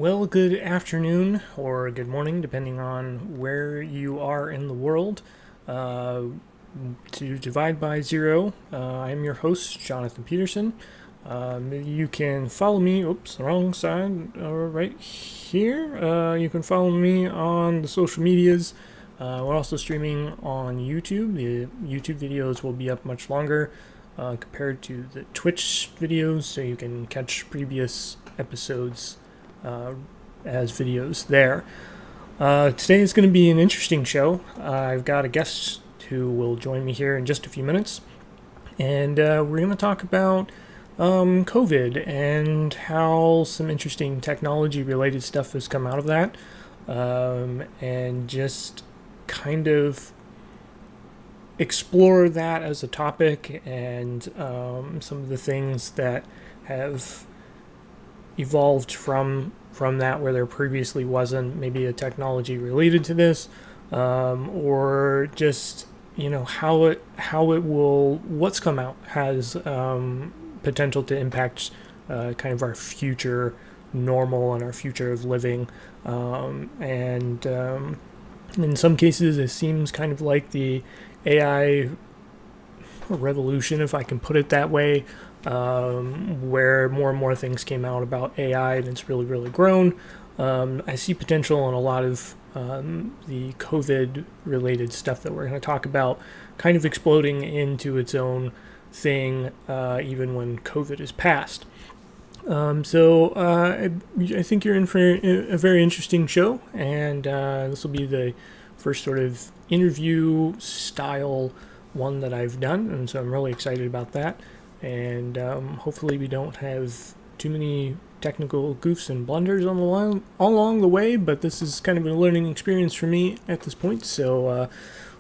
Well, good afternoon or good morning, depending on where you are in the world. Uh, to Divide by Zero, I am your host, Jonathan Peterson. You can follow me, oops, wrong side, right here. You can follow me on the social medias. We're also streaming on YouTube. The YouTube videos will be up much longer compared to the Twitch videos, so you can catch previous episodes uh, as videos there. Today is going to be an interesting show. I've got a guest who will join me here in just a few minutes, and we're going to talk about COVID and how some interesting technology-related stuff has come out of that, and just kind of explore that as a topic and some of the things that have evolved from that where there previously wasn't maybe a technology related to this, or just how it will what's come out has potential to impact kind of our future normal and our future of living, and in some cases it seems kind of like the AI revolution, if I can put it that way, where more and more things came out about AI and it's really, really grown. I see potential in a lot of the COVID related stuff that we're going to talk about kind of exploding into its own thing, even when COVID is past. I think you're in for a very interesting show, and this will be the first sort of interview style one that I've done, and so I'm really excited about that. And hopefully we don't have too many technical goofs and blunders on the line along the way, but this is kind of a learning experience for me at this point, so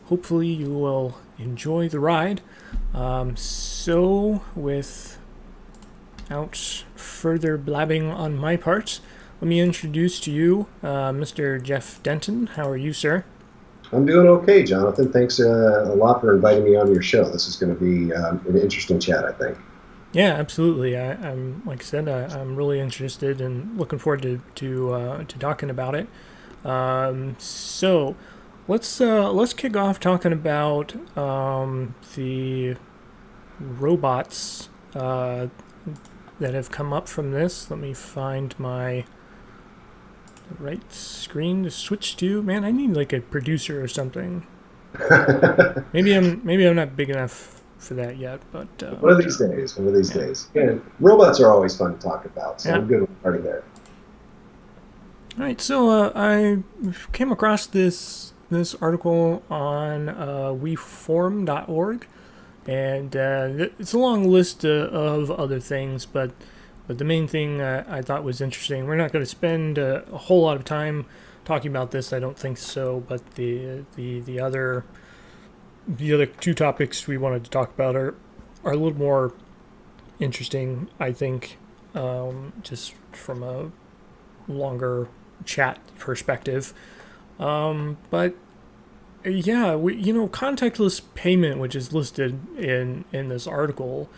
hopefully you will enjoy the ride. So without further blabbing on my part, let me introduce to you Mr. Jeff Denton. How are you, sir? I'm doing okay, Jonathan. Thanks a lot for inviting me onto your show. This is going to be an interesting chat, I think. Yeah, absolutely. I'm like I said, I'm really interested and looking forward to talking about it. So let's kick off talking about the robots that have come up from this. Let me find my right screen to switch to. Man, I need like a producer or something. Maybe I'm not big enough for that yet, but One of these days. One of these yeah. days. Yeah, robots are always fun to talk about, so Yeah. I'm good with starting there. All right, so I came across this article on weform.org, and it's a long list of other things, but the main thing I thought was interesting. We're not going to spend a whole lot of time talking about this, I don't think so. But the other two topics we wanted to talk about are a little more interesting, I think, just from a longer chat perspective. But yeah, contactless payment, which is listed in this article,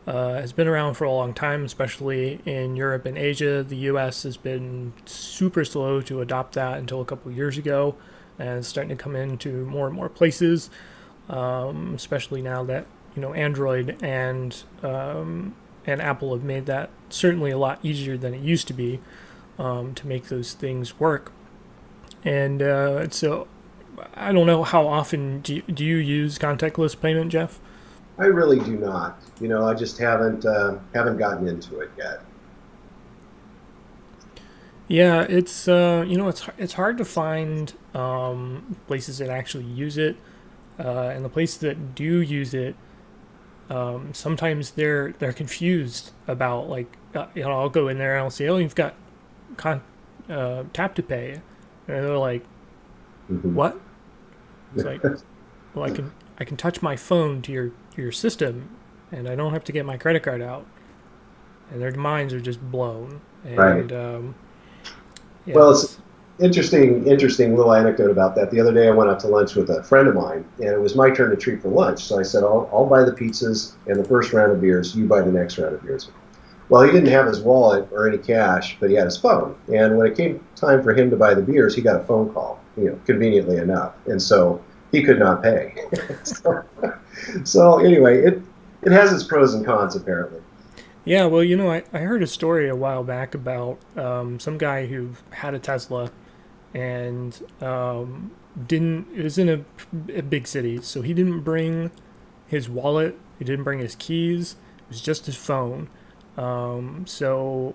has been around for a long time, especially in Europe and Asia. The U.S. has been super slow to adopt that until a couple years ago, and it's starting to come into more and more places, especially now that Android and Apple have made that certainly a lot easier than it used to be, to make those things work. And so I don't know, how often do you use contactless payment, Jeff? I really do not. I just haven't gotten into it yet. Yeah, it's it's hard to find places that actually use it, and the places that do use it, sometimes they're confused about, like, I'll go in there and I'll say, oh, you've got tap to pay, and they're like, Hmm. what? It's like, well, I can touch my phone to your system, and I don't have to get my credit card out, and their minds are just blown. Right. And yeah, Well, it's interesting little anecdote about that. The other day, I went out to lunch with a friend of mine, and it was my turn to treat for lunch. So I said, I'll buy the pizzas and the first round of beers. You buy the next round of beers. Well, he didn't have his wallet or any cash, but he had his phone. And when it came time for him to buy the beers, he got a phone call, conveniently enough. And so he could not pay. So anyway, it has its pros and cons, apparently. Yeah, well, I heard a story a while back about some guy who had a Tesla and didn't, it was in a big city, so he didn't bring his wallet, he didn't bring his keys, it was just his phone. So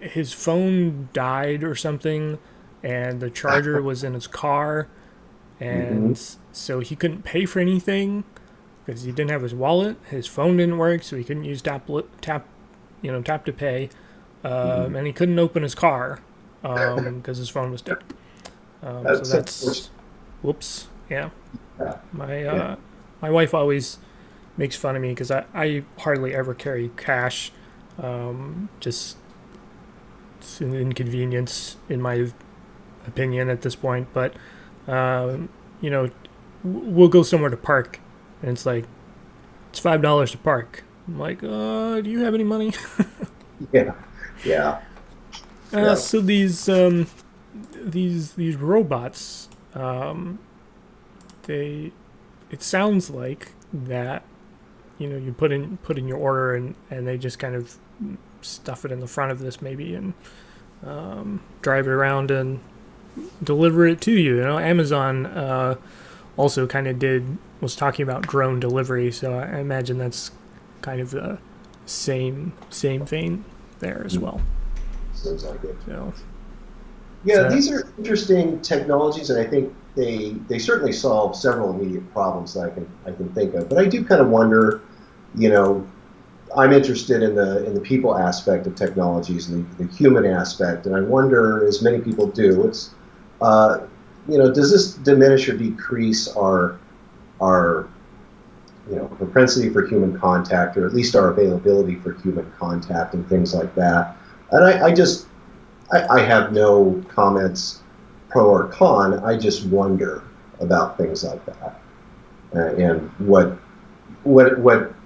his phone died or something, and the charger was in his car, Hmm. and so he couldn't pay for anything because he didn't have his wallet. His phone didn't work, so he couldn't use tap to pay, and he couldn't open his car because his phone was dead. So That's that's unfortunate. whoops. Yeah, Yeah. my Yeah. my wife always makes fun of me because I hardly ever carry cash. Just it's an inconvenience in my opinion at this point. But um, you know, we'll go somewhere to park, and it's like it's $5 to park. I'm like, do you have any money? Yeah. Yeah. Yeah. So these robots, um, they it sounds like that you put in your order and they just kind of stuff it in the front of this maybe and drive it around and deliver it to you. Amazon also kind of was talking about drone delivery, so I imagine that's kind of the same vein there as well. Seems like it. So Yeah, so these are interesting technologies, and I think they certainly solve several immediate problems that I can think of. But I do kind of wonder, you know, I'm interested in the people aspect of technologies and the human aspect, and I wonder, as many people do, uh, does this diminish or decrease our propensity for human contact, or at least our availability for human contact and things like that? And I have no comments, pro or con. I just wonder about things like that, and what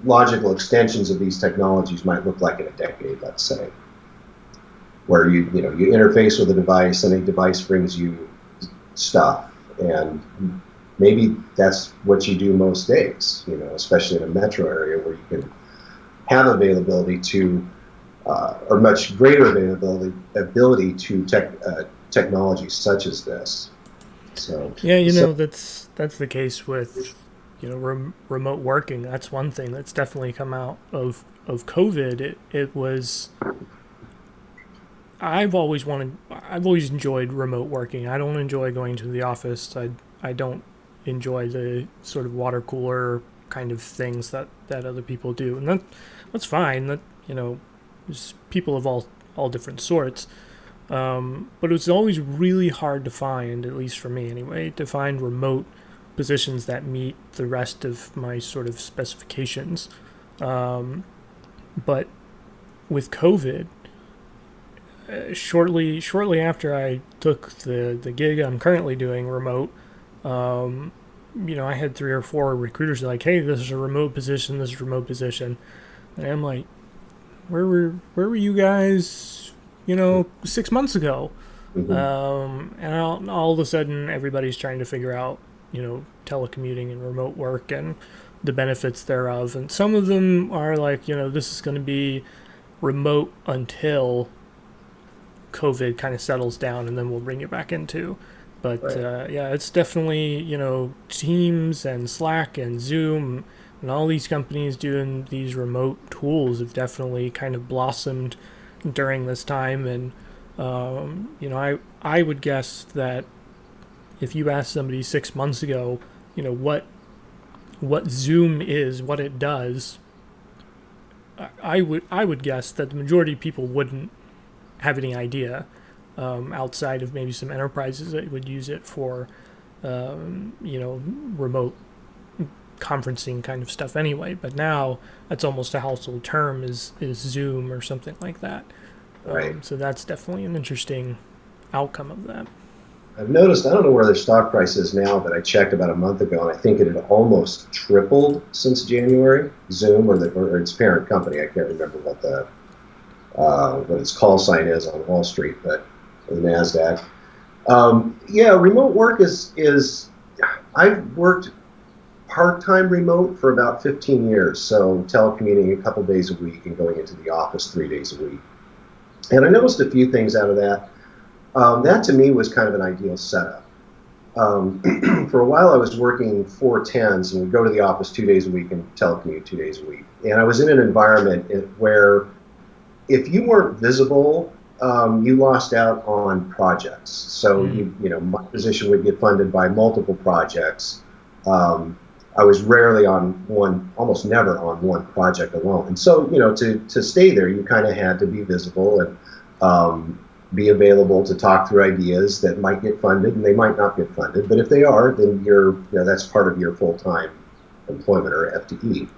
logical extensions of these technologies might look like in a decade, let's say, where you interface with a device and a device brings you stuff, and maybe that's what you do most days, especially in a metro area where you can have availability to or much greater ability to technology such as this. So, yeah, so that's the case with remote working. That's one thing that's definitely come out of COVID. It was I've always enjoyed remote working. I don't enjoy going to the office. I don't enjoy the sort of water cooler kind of things that other people do, and that's fine. That there's people of all different sorts. But it was always really hard to find, at least for me anyway, to find remote positions that meet the rest of my sort of specifications. But with COVID, shortly after I took the gig I'm currently doing remote, I had 3 or 4 recruiters like, "Hey, this is a remote position. This is a remote position," and I'm like, "Where were you guys? 6 months ago?" mhm. And all of a sudden, everybody's trying to figure out, telecommuting and remote work and the benefits thereof. And some of them are like, this is going to be remote until COVID kind of settles down, and then we'll bring it back into. But Right. yeah, it's definitely Teams and Slack and Zoom and all these companies doing these remote tools have definitely kind of blossomed during this time. And I would guess that if you asked somebody 6 months ago, what Zoom is, what it does, I would guess that the majority of people wouldn't have any idea, outside of maybe some enterprises that would use it for, remote conferencing kind of stuff anyway. But now that's almost a household term is Zoom or something like that. Right. So that's definitely an interesting outcome of that. I've noticed, I don't know where their stock price is now, but I checked about a month ago, and I think it had almost tripled since January. Zoom, or its parent company, I can't remember what what its call sign is on Wall Street, but the Nasdaq. Yeah, remote work is I've worked part-time remote for about 15 years, so telecommuting a couple days a week and going into the office 3 days a week. And I noticed a few things out of that. That to me was kind of an ideal setup. For a while I was working 4 10s and would go to the office 2 days a week and telecommute 2 days a week. And I was in an environment where if you weren't visible, you lost out on projects. So my position would get funded by multiple projects. I was rarely on one, almost never on one project alone. And so, to stay there, you kind of had to be visible and be available to talk through ideas that might get funded and they might not get funded. But if they are, then that's part of your full-time employment or FTE.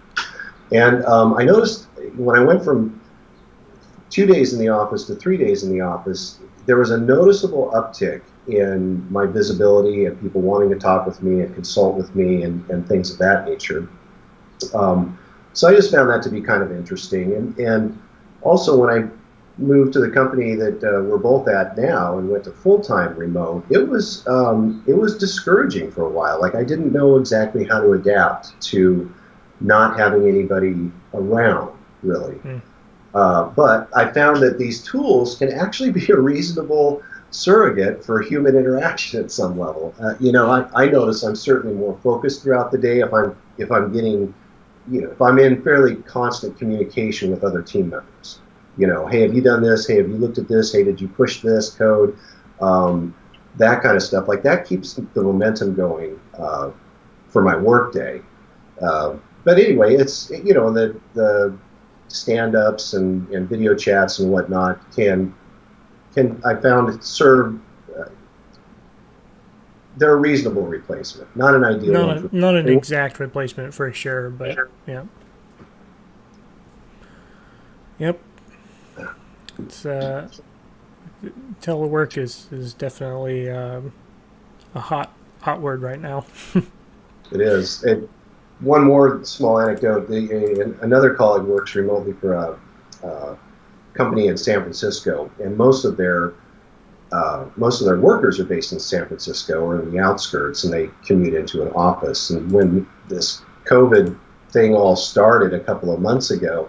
And I noticed when I went from 2 days in the office to 3 days in the office, there was a noticeable uptick in my visibility and people wanting to talk with me and consult with me and things of that nature. So I just found that to be kind of interesting. And also when I moved to the company that we're both at now and went to full-time remote, it was discouraging for a while. Like I didn't know exactly how to adapt to not having anybody around, really. But I found that these tools can actually be a reasonable surrogate for human interaction at some level. I notice I'm certainly more focused throughout the day if I'm getting, if I'm in fairly constant communication with other team members. Hey, have you done this? Hey, have you looked at this? Hey, did you push this code? That kind of stuff. Like that keeps the momentum going for my work day. But anyway, it's the stand-ups and video chats and whatnot can I found serve. They're a reasonable replacement, not an ideal one. Not an exact replacement for sure, but yeah. Yep. It's telework is definitely a hot word right now. It is. One more small anecdote. Another colleague works remotely for a company in San Francisco, and most of their workers are based in San Francisco or in the outskirts, and they commute into an office. And when this COVID thing all started a couple of months ago,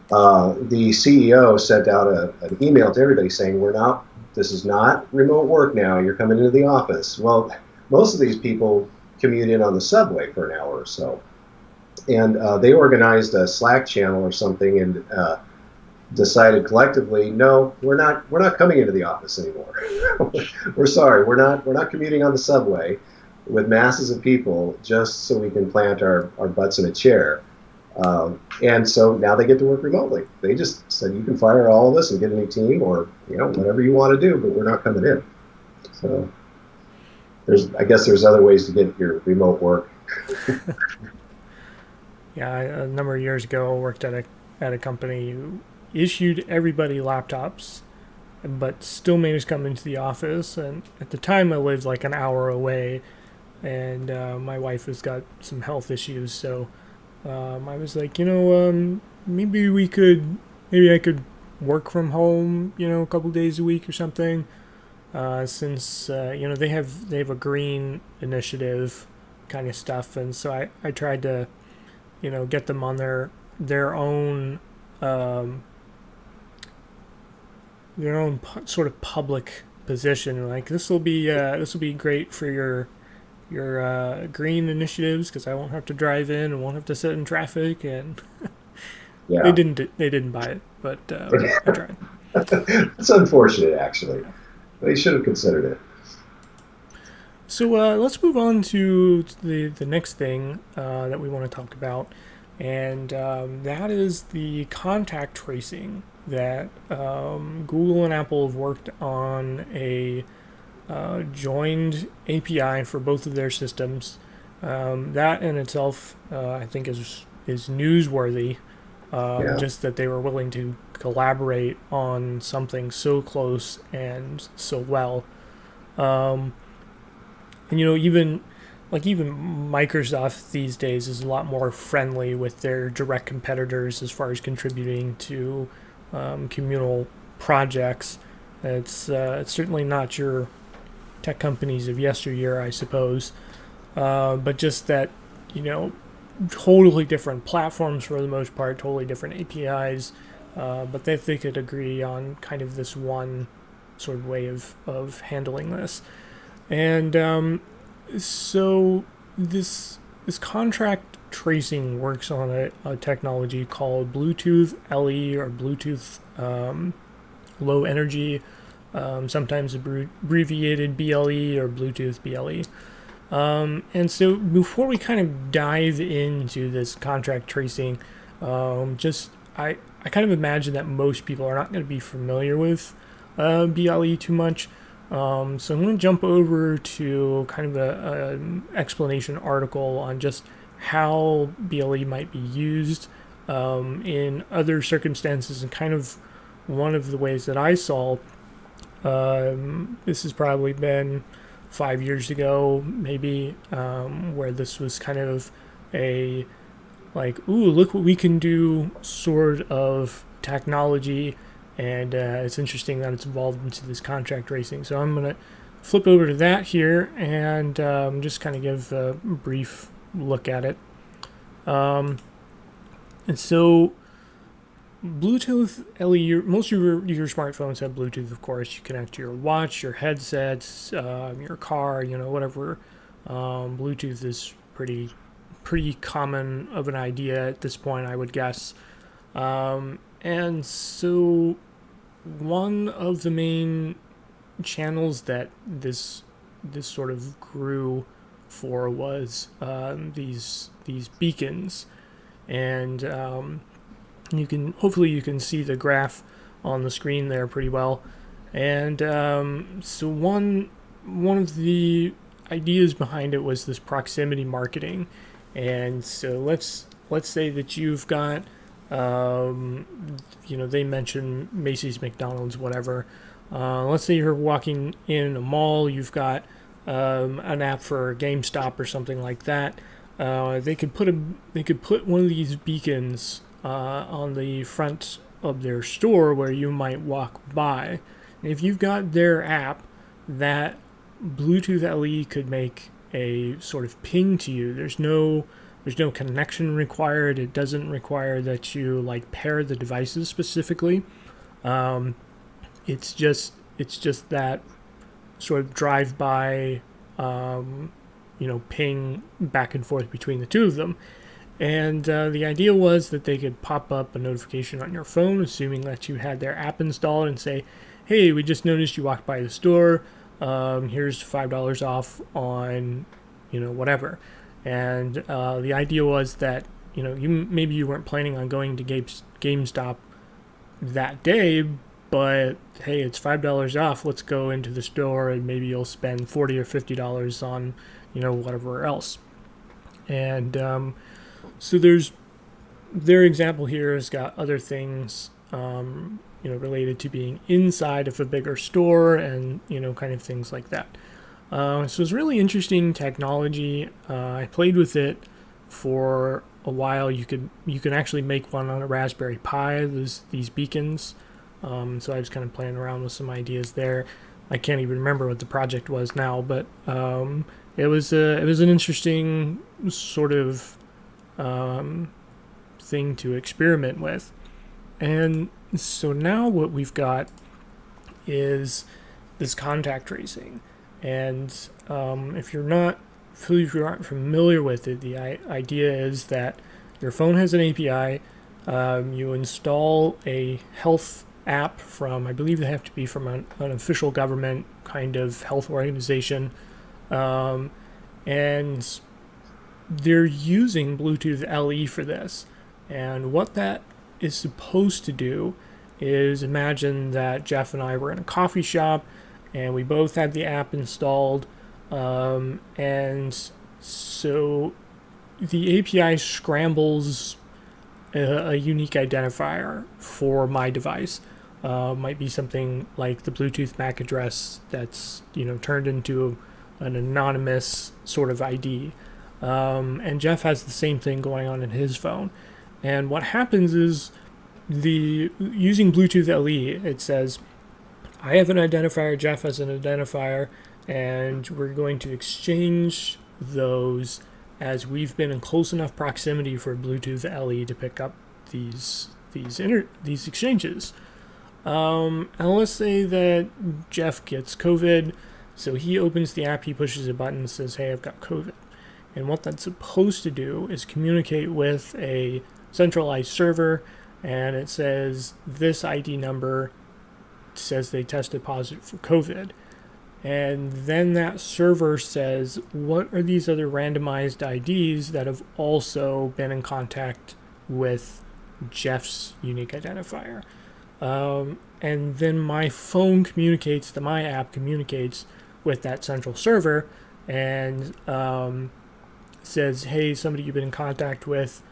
the CEO sent out an email to everybody saying, this is not remote work now, you're coming into the office. Well, most of these people commute in on the subway for an hour or so. And they organized a Slack channel or something and decided collectively, no, we're not coming into the office anymore. We're sorry, we're not commuting on the subway with masses of people just so we can plant our butts in a chair. And so now they get to work remotely. They just said, you can fire all of us and get a new team or, whatever you want to do, but we're not coming in. So I guess there's other ways to get your remote work. Yeah, a number of years ago, I worked at a company who issued everybody laptops, but still made us come into the office. And at the time, I lived like an hour away, and my wife has got some health issues, so I was like, maybe I could work from home, a couple days a week or something. Since they have a green initiative kind of stuff, and so I tried to get them on their own sort of public position. Like this will be great for your green initiatives because I won't have to drive in and won't have to sit in traffic, and Yeah. they didn't buy it, but I tried. It's unfortunate, actually. They should have considered it. So let's move on to the next thing that we want to talk about, and that is the contact tracing that Google and Apple have worked on a joined API for both of their systems. That in itself, I think, is newsworthy. Just that they were willing to collaborate on something so close and so well. And even Microsoft these days is a lot more friendly with their direct competitors as far as contributing to communal projects. It's certainly not your tech companies of yesteryear, I suppose, but just that, you know, totally different platforms for the most part, totally different APIs, but they could agree on kind of this one sort of way of handling this. And so this contract tracing works on a technology called Bluetooth LE or Bluetooth low energy, sometimes abbreviated BLE or Bluetooth BLE. And so before we kind of dive into this contract tracing, I kind of imagine that most people are not going to be familiar with BLE too much. So I'm going to jump over to kind of an explanation article on just how BLE might be used in other circumstances, and kind of one of the ways that I saw. This has probably been 5 years ago, maybe, where this was kind of a like, ooh, look what we can do sort of technology, and it's interesting that it's evolved into this contract racing. So I'm going to flip over to that here and just kind of give a brief look at it. And so Bluetooth LE, most of your smartphones have Bluetooth, of course. You connect to your watch, your headsets, your car, you know, whatever. Bluetooth is pretty common of an idea at this point, I would guess. And so one of the main channels that this sort of grew for was these beacons, and hopefully you can see the graph on the screen there pretty well. And so one of the ideas behind it was this proximity marketing. And so let's say that you've got, they mention Macy's, McDonald's, whatever. Let's say you're walking in a mall, you've got an app for GameStop or something like that. They could put one of these beacons on the front of their store where you might walk by. And if you've got their app, that Bluetooth LE could make a sort of ping to you. There's no connection required. It doesn't require that you like pair the devices specifically. It's just that sort of drive by, ping back and forth between the two of them. And the idea was that they could pop up a notification on your phone, assuming that you had their app installed, and say, hey, we just noticed you walked by the store. Here's $5 off on, whatever. And the idea was that, maybe you weren't planning on going to GameStop that day, but hey, it's $5 off. Let's go into the store and maybe you'll spend $40 or $50 on, whatever else. And so their example here has got other things, related to being inside of a bigger store and, kind of things like that. So it's really interesting technology. I played with it for a while. You can actually make one on a Raspberry Pi, these beacons. So I was kind of playing around with some ideas there. I can't even remember what the project was now, but it was an interesting sort of thing to experiment with. And so now what we've got is this contact tracing. And if you aren't familiar with it, the idea is that your phone has an API. You install a health app from, I believe they have to be from an official government kind of health organization. And they're using Bluetooth LE for this. And what that is supposed to do is, imagine that Jeff and I were in a coffee shop and we both had the app installed, and so the API scrambles a unique identifier for my device. Might be something like the Bluetooth MAC address that's turned into an anonymous sort of ID. And Jeff has the same thing going on in his phone. And what happens is the using Bluetooth LE, it says I have an identifier, Jeff has an identifier, and we're going to exchange those as we've been in close enough proximity for Bluetooth LE to pick up these exchanges. And let's say that Jeff gets COVID, so he opens the app, he pushes a button, and says, "Hey, I've got COVID." And what that's supposed to do is communicate with a centralized server, and it says this ID number says they tested positive for COVID. And then that server says, what are these other randomized IDs that have also been in contact with Jeff's unique identifier? And then my phone communicates, my app communicates with that central server and says, hey, somebody you've been in contact with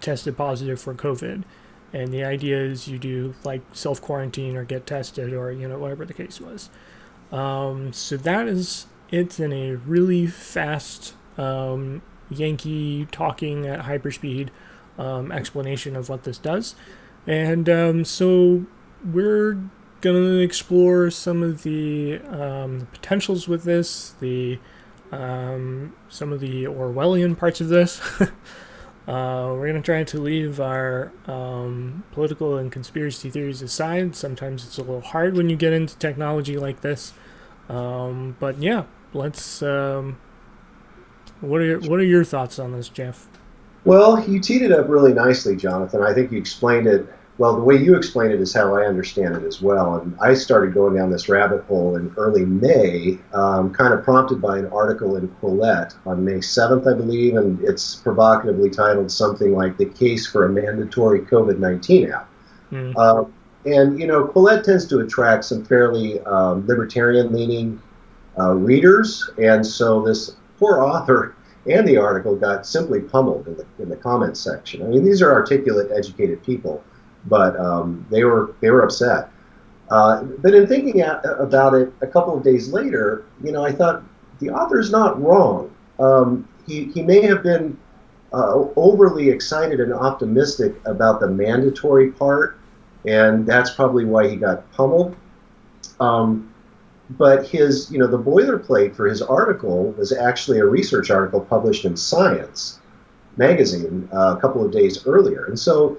tested positive for COVID. And the idea is you do like self-quarantine or get tested or, whatever the case was. So that is it in a really fast Yankee talking at hyperspeed explanation of what this does. And so we're going to explore some of the potentials with this, some of the Orwellian parts of this. We're going to try to leave our political and conspiracy theories aside. Sometimes it's a little hard when you get into technology like this. But yeah, let's. What are your thoughts on this, Jeff? Well, you teed it up really nicely, Jonathan. I think you explained it. Well, the way you explained it is how I understand it as well. And I started going down this rabbit hole in early May, kind of prompted by an article in Quillette on May 7th, I believe, and it's provocatively titled something like "The Case for a Mandatory COVID-19 App." And, Quillette tends to attract some fairly libertarian-leaning readers, and so this poor author and the article got simply pummeled in the comments section. I mean, these are articulate, educated people, but they were upset. But in thinking about it a couple of days later, I thought the author's not wrong. He may have been overly excited and optimistic about the mandatory part, and that's probably why he got pummeled. But his, the boilerplate for his article was actually a research article published in Science magazine a couple of days earlier. And so,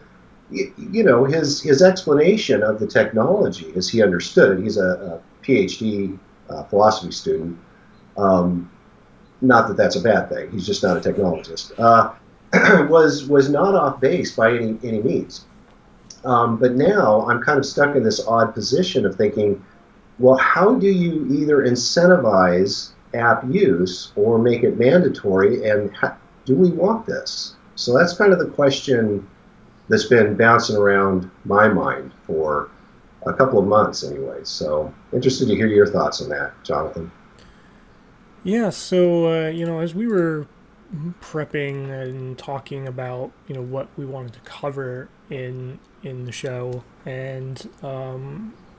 his explanation of the technology as he understood it, he's a PhD philosophy student. Not that that's a bad thing. He's just not a technologist. Was not off base by any means. But now I'm kind of stuck in this odd position of thinking, well, how do you either incentivize app use or make it mandatory, and do we want this? So that's kind of the question that's been bouncing around my mind for a couple of months anyway. So interested to hear your thoughts on that, Jonathan. Yeah, so, as we were prepping and talking about, what we wanted to cover in the show, and,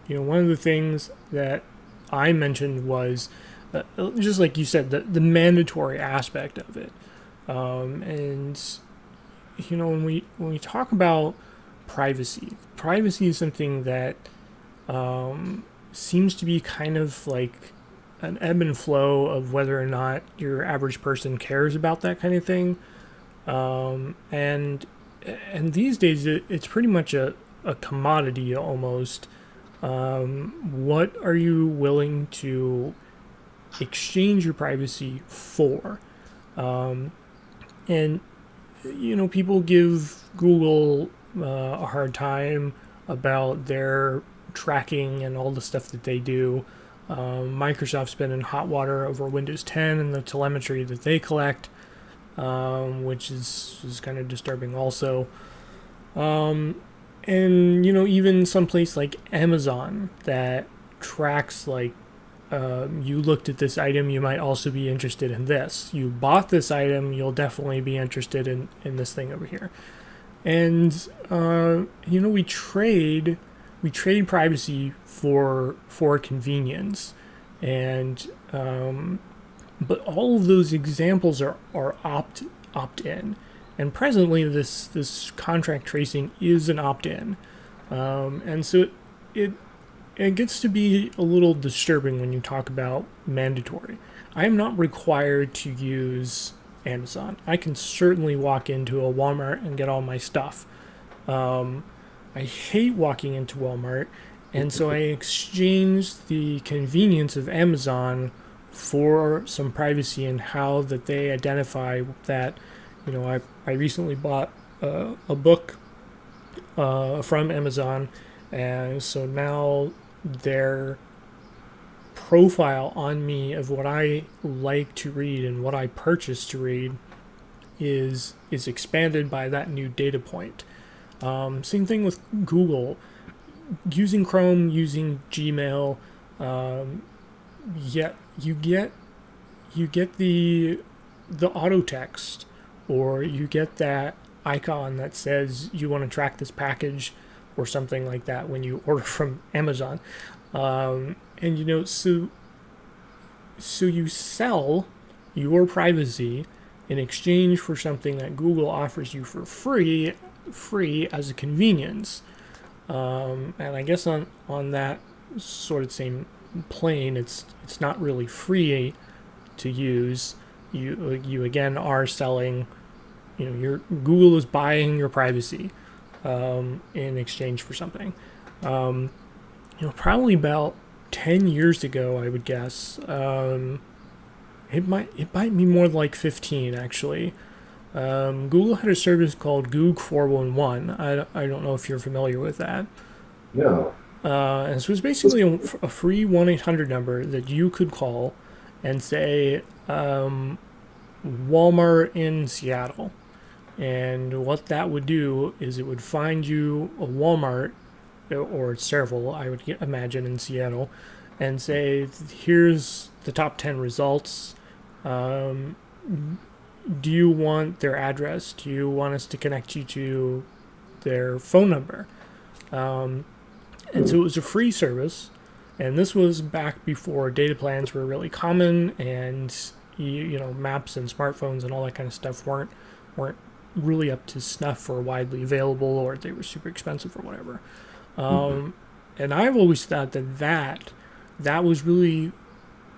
one of the things that I mentioned was, just like you said, the mandatory aspect of it. And, when we talk about privacy is something that seems to be kind of like an ebb and flow of whether or not your average person cares about that kind of thing. And these days it's pretty much a commodity almost. What are you willing to exchange your privacy for? And people give Google a hard time about their tracking and all the stuff that they do. Microsoft's been in hot water over Windows 10 and the telemetry that they collect, which is kind of disturbing also. And, even someplace like Amazon that tracks, like, you looked at this item, you might also be interested in this. You bought this item, you'll definitely be interested in this thing over here. And, we trade privacy for convenience. And, but all of those examples are opt-in. And presently, this contract tracing is an opt-in, and so it it gets to be a little disturbing when you talk about mandatory. I am not required to use Amazon. I can certainly walk into a Walmart and get all my stuff. Um, I hate walking into Walmart, and so I exchanged the convenience of Amazon for some privacy and how that they identify that. I recently bought a book from Amazon, and so now their profile on me of what I like to read and what I purchase to read is expanded by that new data point. Same thing with Google, using Chrome, using Gmail. Yet you get the auto text, or you get that icon that says you want to track this package or something like that when you order from Amazon. And so you sell your privacy in exchange for something that Google offers you for free as a convenience. And I guess on that sort of same plane, it's not really free to use. You again are selling. Your Google is buying your privacy in exchange for something. Probably about 10 years ago, I would guess. It might be more like 15 actually. Google had a service called Goog 411. I don't know if you're familiar with that. No. And so it was basically a free 1-800 number that you could call and say, Walmart in Seattle. And what that would do is it would find you a Walmart, or several, I would imagine, in Seattle, and say, here's the top 10 results. Do you want their address? Do you want us to connect you to their phone number? And so it was a free service, and this was back before data plans were really common, and maps and smartphones and all that kind of stuff weren't really up to snuff or widely available, or they were super expensive or whatever. And I've always thought that was really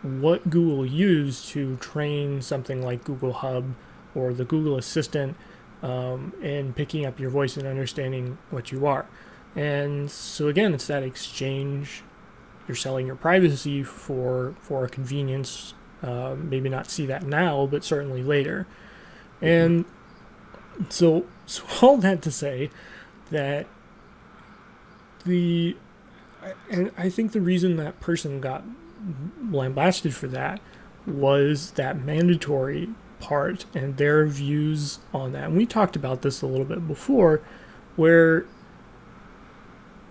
what Google used to train something like Google Hub or the Google Assistant in picking up your voice and understanding what you are. And so again, it's that exchange. You're selling your privacy for a convenience. Maybe not see that now, but certainly later. And so all that to say that and I think the reason that person got lambasted for that was that mandatory part and their views on that. And we talked about this a little bit before, where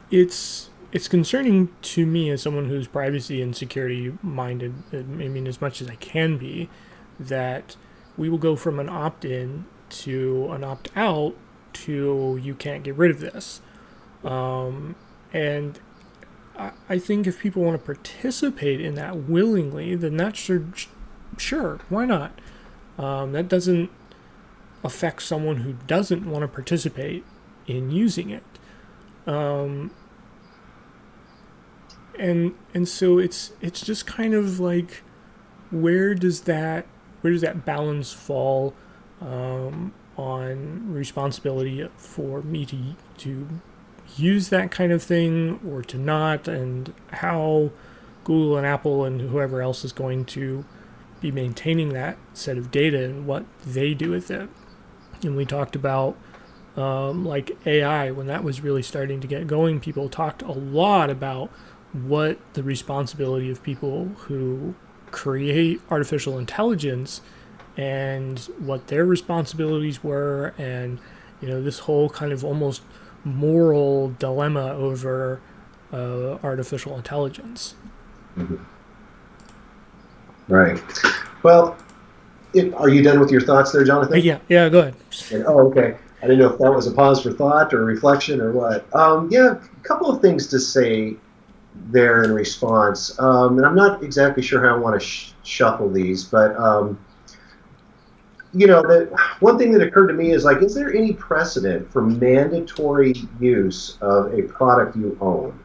it's concerning to me as someone who's privacy and security minded, as much as I can be, that we will go from an opt-in to an opt-out to you can't get rid of this. And I think if people want to participate in that willingly, then that's sure, why not? That doesn't affect someone who doesn't want to participate in using it. And so it's just kind of like, where does that balance fall on responsibility for me to use that kind of thing or to not, and how Google and Apple and whoever else is going to be maintaining that set of data and what they do with it. And we talked about like AI, when that was really starting to get going, people talked a lot about what the responsibility of people who create artificial intelligence and what their responsibilities were, and this whole kind of almost moral dilemma over artificial intelligence. Mm-hmm. Right. Well, are you done with your thoughts there, Jonathan? Yeah, go ahead. Oh, okay. I didn't know if that was a pause for thought or reflection or what. Yeah, a couple of things to say there in response. And I'm not exactly sure how I want to shuffle these, but the one thing that occurred to me is like, is there any precedent for mandatory use of a product you own?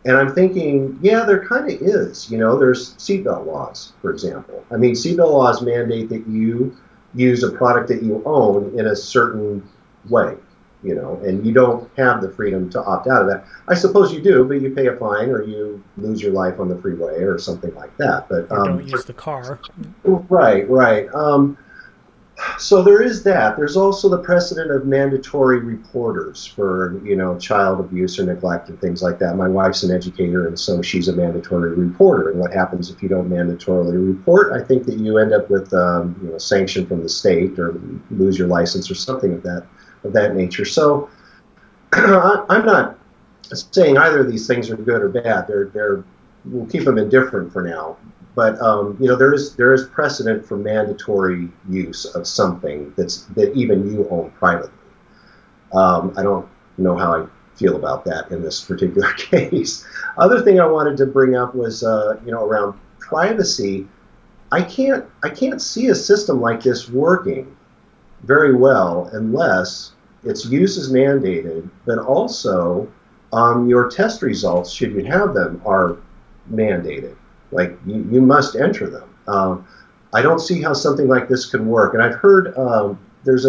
And I'm thinking, yeah, there kind of is. There's seatbelt laws, for example. I mean, seatbelt laws mandate that you use a product that you own in a certain way, and you don't have the freedom to opt out of that. I suppose you do, but you pay a fine or you lose your life on the freeway or something like that. But Or don't use the car. right, right. So there is that. There's also the precedent of mandatory reporters for, child abuse or neglect and things like that. My wife's an educator, and so she's a mandatory reporter. And what happens if you don't mandatorily report? I think that you end up with, sanction from the state or lose your license or something of that nature. So I'm not saying either of these things are good or bad. We'll keep them indifferent for now. But there is precedent for mandatory use of something that even you own privately. I don't know how I feel about that in this particular case. Other thing I wanted to bring up was around privacy. I can't see a system like this working very well unless its use is mandated, but also your test results, should you have them, are mandated. Like you must enter them. I don't see how something like this can work. And I've heard there's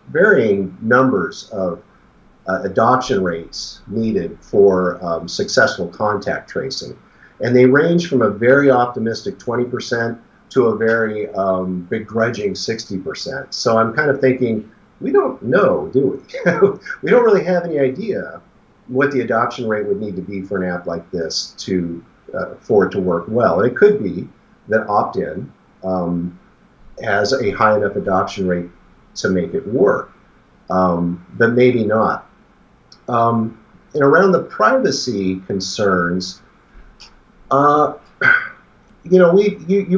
varying numbers of adoption rates needed for successful contact tracing. And they range from a very optimistic 20% to a very begrudging 60%. So I'm kind of thinking, we don't know, do we? We don't really have any idea what the adoption rate would need to be for an app like this for it to work well. And it could be that opt-in has a high enough adoption rate to make it work, but maybe not. And around the privacy concerns, you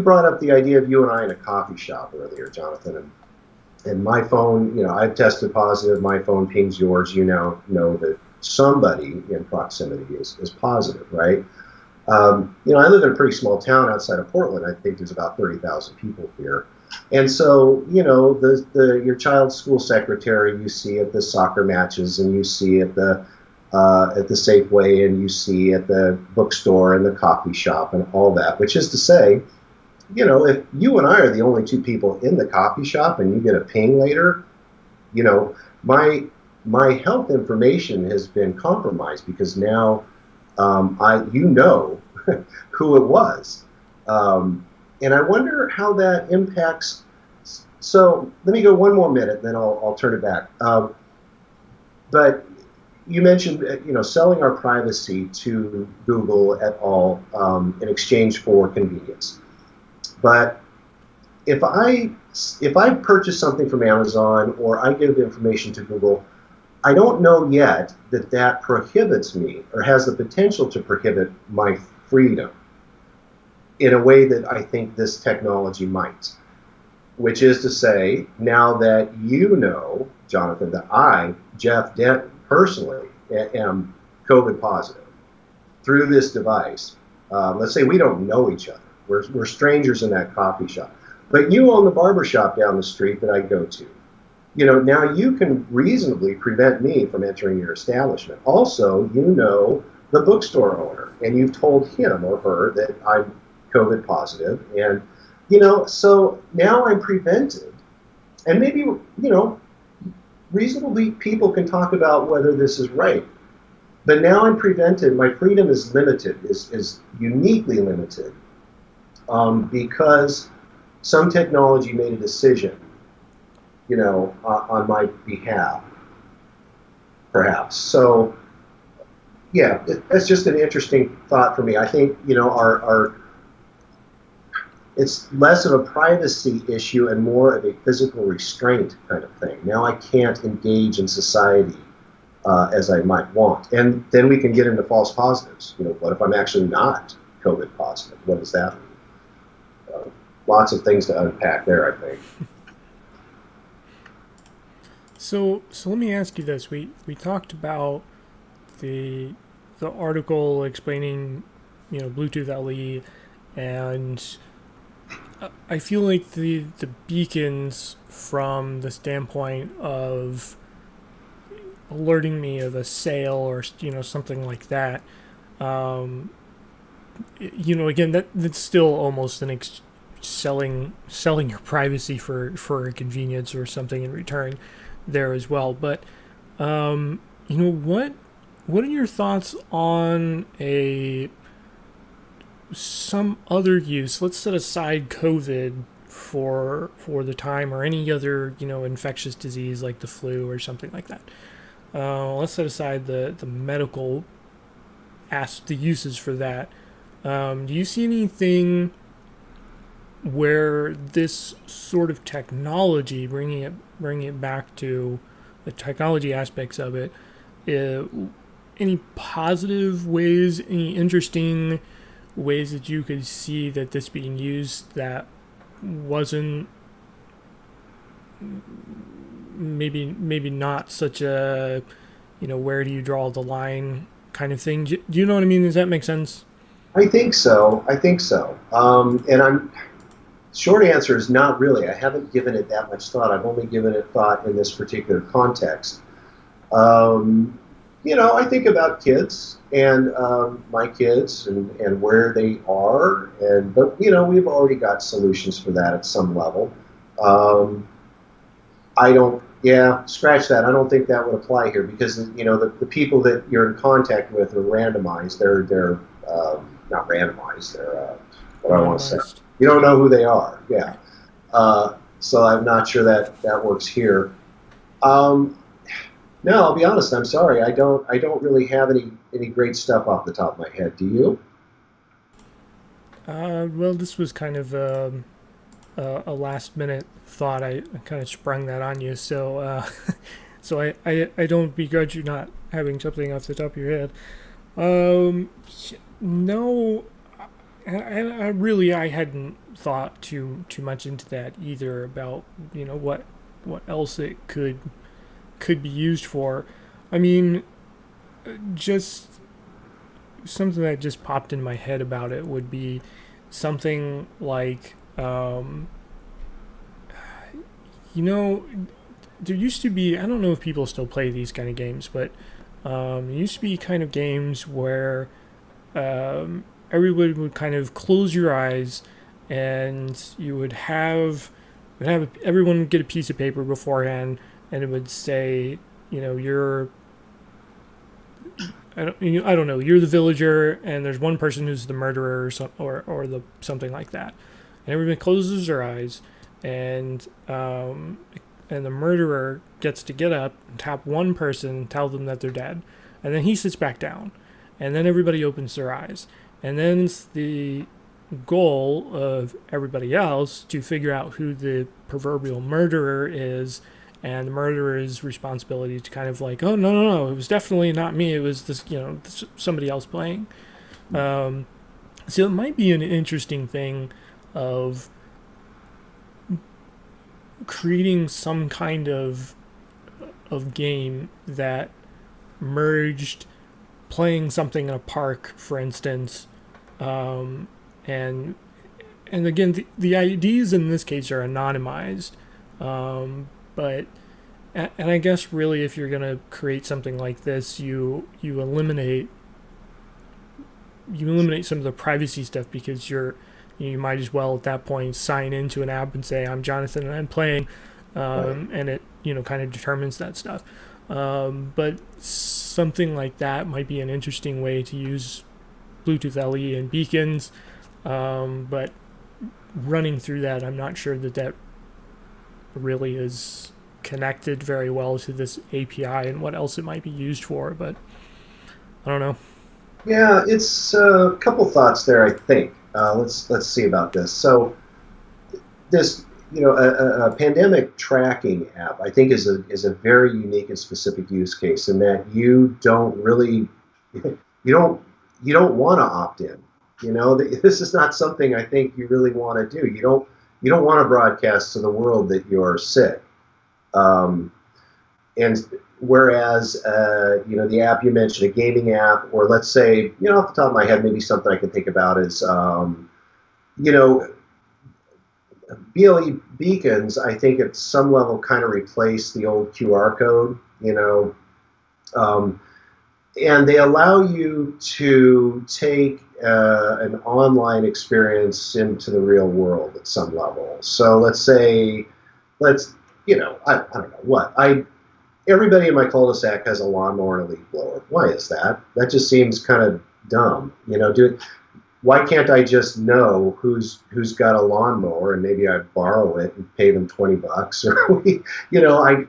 brought up the idea of you and I in a coffee shop earlier, Jonathan, and my phone, I've tested positive, my phone pings yours, you now know that somebody in proximity is positive, right? I live in a pretty small town outside of Portland. I think there's about 30,000 people here. And so, your child's school secretary you see at the soccer matches, and you see at the Safeway, and you see at the bookstore and the coffee shop and all that, which is to say, if you and I are the only two people in the coffee shop and you get a ping later, my health information has been compromised because now who it was. And I wonder how that impacts. So let me go one more minute, then I'll turn it back. But you mentioned, selling our privacy to Google et al. In exchange for convenience. But if I purchase something from Amazon or I give the information to Google, I don't know yet that prohibits me or has the potential to prohibit my freedom in a way that I think this technology might. Which is to say, now that Jonathan, that I, Jeff Denton, personally am COVID positive through this device. Let's say we don't know each other. We're strangers in that coffee shop. But you own the barber shop down the street that I go to. Now you can reasonably prevent me from entering your establishment. Also, the bookstore owner, and you've told him or her that I'm COVID positive. And, so now I'm prevented. And maybe, reasonably people can talk about whether this is right. But now I'm prevented. My freedom is limited, is uniquely limited, because some technology made a decision on my behalf, perhaps. So, yeah, that's just an interesting thought for me. I think, it's less of a privacy issue and more of a physical restraint kind of thing. Now I can't engage in society as I might want. And then we can get into false positives. What if I'm actually not COVID positive? What does that mean? Lots of things to unpack there, I think. So let me ask you this. We talked about the article explaining, Bluetooth LE, and I feel like the beacons from the standpoint of alerting me of a sale or something like that. Um, Again, that's still almost selling your privacy for a convenience or something in return there as well. But what are your thoughts on a some other use? Let's set aside COVID for the time, or any other infectious disease like the flu or something like that. Let's set aside the medical the uses for that. Do you see anything where this sort of technology, bringing it back to the technology aspects of it, uh, any positive ways, any interesting ways that you could see that this being used that wasn't maybe not such a where do you draw the line kind of thing? Do you know what I mean? Does that make sense? I think so. I think so. And I'm short answer is not really. I haven't given it that much thought. I've only given it thought in this particular context. Um, I think about kids and my kids and where they are, but we've already got solutions for that at some level. Um, I don't. Yeah, scratch that. I don't think that would apply here because the people that you're in contact with are randomized. They're not randomized. They're what do I want to say. Randomized. You don't know who they are. Yeah. So I'm not sure that that works here. Um, no, I'll be honest. I'm sorry. I don't really have any great stuff off the top of my head. Do you? Well, this was kind of a last minute thought. I kind of sprung that on you, so so I don't begrudge you not having something off the top of your head. Um, no, I really I hadn't thought too much into that either about what else it could be used for. I mean, just something that just popped in my head about it would be something like you know there used to be, I don't know if people still play these kind of games, but there used to be kind of games where everyone would kind of close your eyes, and you would have everyone get a piece of paper beforehand, and it would say, you're I don't know, you're the villager, and there's one person who's the murderer or the something like that, and everybody closes their eyes, and the murderer gets to get up and tap one person and tell them that they're dead, and then he sits back down, and then everybody opens their eyes, and then it's the goal of everybody else to figure out who the proverbial murderer is, and the murderer's responsibility to kind of like, oh no, it was definitely not me, it was somebody else playing. um, so it might be an interesting thing of creating some kind of game that merged playing something in a park, for instance, um, and again, the IDs in this case are anonymized, but and I guess really if you're gonna create something like this, you eliminate some of the privacy stuff, because you might as well at that point sign into an app and say, I'm Jonathan and I'm playing, Right. and it kind of determines that stuff. But something like that might be an interesting way to use Bluetooth LE and beacons. But running through that, I'm not sure that really is connected very well to this API and what else it might be used for. But I don't know. Yeah, it's a couple thoughts there. I think let's see about this. So this, a pandemic tracking app, I think is a very unique and specific use case in that you don't really, you don't you don't want to opt in. This is not something I think you really want to do. You don't want to broadcast to the world that you're sick. Um, and whereas, the app you mentioned, a gaming app, or let's say, off the top of my head, maybe something I can think about is, you know, BLE beacons, I think at some level kind of replace the old QR code, um, and they allow you to take an online experience into the real world at some level. So let's say, I don't know what everybody in my cul-de-sac has a lawnmower and a leaf blower. Why is that? That just seems kind of dumb. Why can't I just know who's got a lawnmower and maybe I borrow it and pay them $20 or I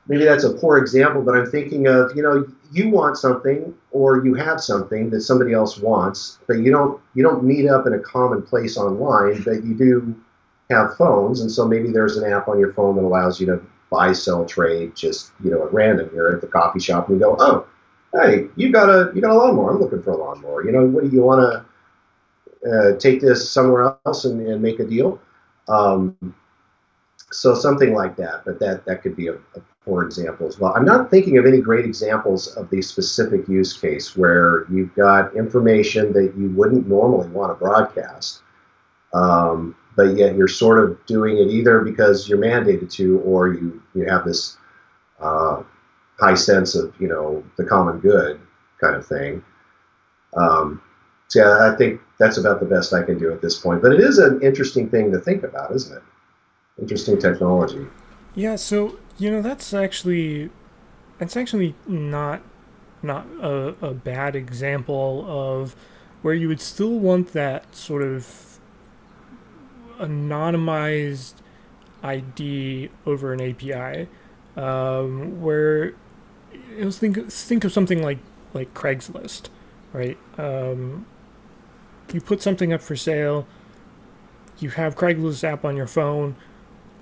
maybe that's a poor example, but I'm thinking of you want something or you have something that somebody else wants, but you don't meet up in a common place online, but you do have phones, and so maybe there's an app on your phone that allows you to buy, sell, trade just at random. You're at the coffee shop and you go, oh, hey, you got a lawnmower. I'm looking for a lawnmower. What do you want to? Take this somewhere else and make a deal. Um, so something like that, but that could be a poor example as well. I'm not thinking of any great examples of the specific use case where you've got information that you wouldn't normally want to broadcast, but yet you're sort of doing it either because you're mandated to, or you have this high sense of the common good kind of thing. So yeah, I think that's about the best I can do at this point. But it is an interesting thing to think about, isn't it? Interesting technology. Yeah, so that's actually not a bad example of where you would still want that sort of anonymized ID over an API, where think of something like Craigslist, right? You put something up for sale, you have Craigslist app on your phone,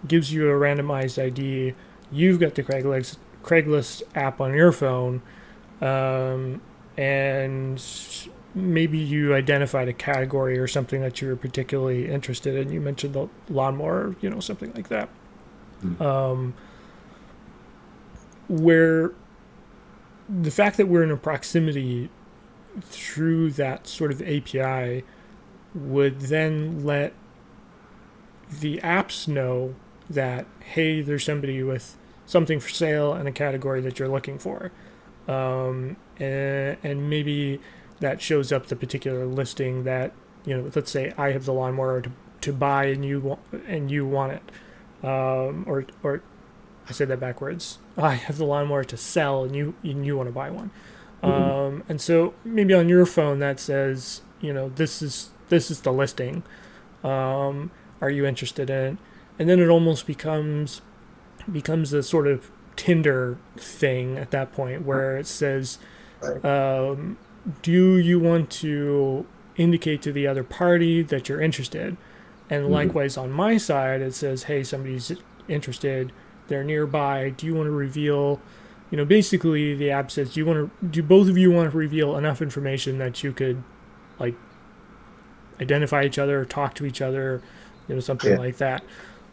gives you a randomized ID. You've got the Craigslist app on your phone, and maybe you identified a category or something that you were particularly interested in. You mentioned the lawnmower, something like that. Um, where the fact that we're in a proximity through that sort of API would then let the apps know that, hey, there's somebody with something for sale in a category that you're looking for. And maybe that shows up the particular listing that, let's say I have the lawnmower to buy and you want it. Or I said that backwards. I have the lawnmower to sell and you want to buy one. Mm-hmm. And so maybe on your phone that says, this is the listing. Are you interested in it? And then it almost becomes a sort of Tinder thing at that point where it says, Right. do you want to indicate to the other party that you're interested? And Mm-hmm. likewise on my side, it says, hey, somebody's interested. They're nearby. Do you want to reveal? Basically the app says, do both of you want to reveal enough information that you could like identify each other, talk to each other, something Yeah. like that.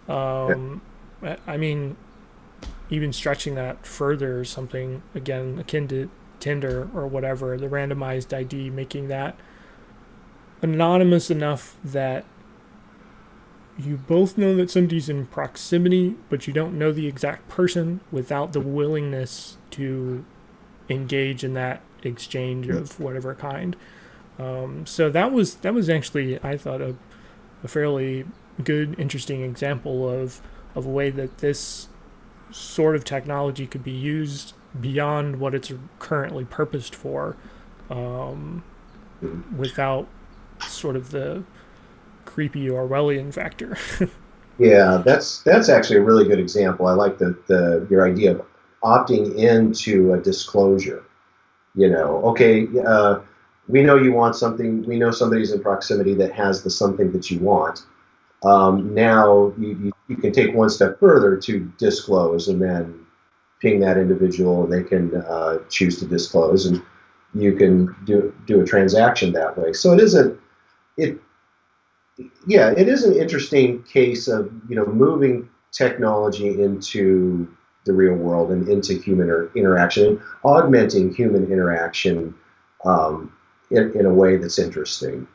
Yeah. I mean, even stretching that further, something again akin to Tinder or whatever, the randomized ID, making that anonymous enough that you both know that somebody's in proximity, but you don't know the exact person without the willingness to engage in that exchange of whatever kind. So that was actually, I thought, a fairly good, interesting example of a way that this sort of technology could be used beyond what it's currently purposed for, um, Mm-hmm. without sort of the creepy Orwellian factor. Yeah, that's actually a really good example. I like the your idea of opting into a disclosure. Okay, we know you want something. We know somebody's in proximity that has the something that you want. Now you can take one step further to disclose, and then ping that individual, and they can choose to disclose, and you can do a transaction that way. So it yeah, it is an interesting case of moving technology into the real world and into human interaction and augmenting human interaction in a way that's interesting.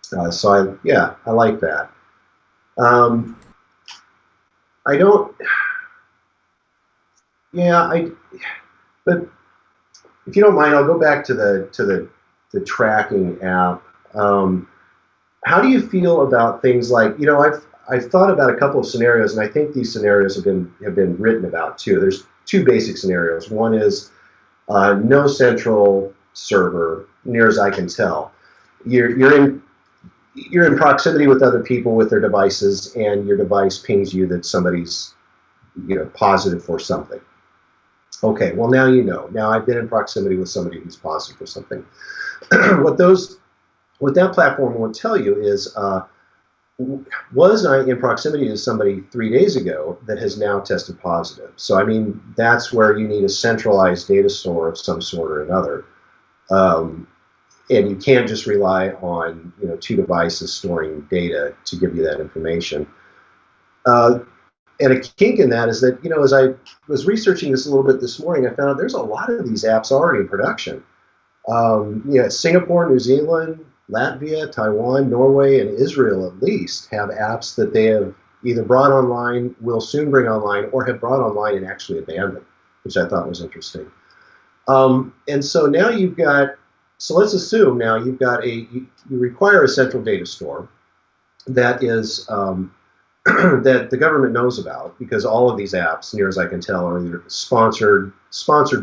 So I like that. I don't. Yeah, I. But if you don't mind, I'll go back to the tracking app. Um, how do you feel about things like, I've thought about a couple of scenarios, and I think these scenarios have been written about too. There's two basic scenarios. One is no central server, near as I can tell. You're in proximity with other people with their devices, and your device pings you that somebody's positive for something. Okay, well now you know. Now I've been in proximity with somebody who's positive for something. What that platform won't tell you is, was I in proximity to somebody 3 days ago that has now tested positive? So I mean, that's where you need a centralized data store of some sort or another. Um, and you can't just rely on two devices storing data to give you that information. Uh, and a kink in that is that as I was researching this a little bit this morning, I found out there's a lot of these apps already in production. Singapore, New Zealand, Latvia, Taiwan, Norway, and Israel at least have apps that they have either brought online, will soon bring online, or have brought online and actually abandoned, which I thought was interesting. And so now so let's assume now you require a central data store that is that the government knows about, because all of these apps, near as I can tell, are either sponsored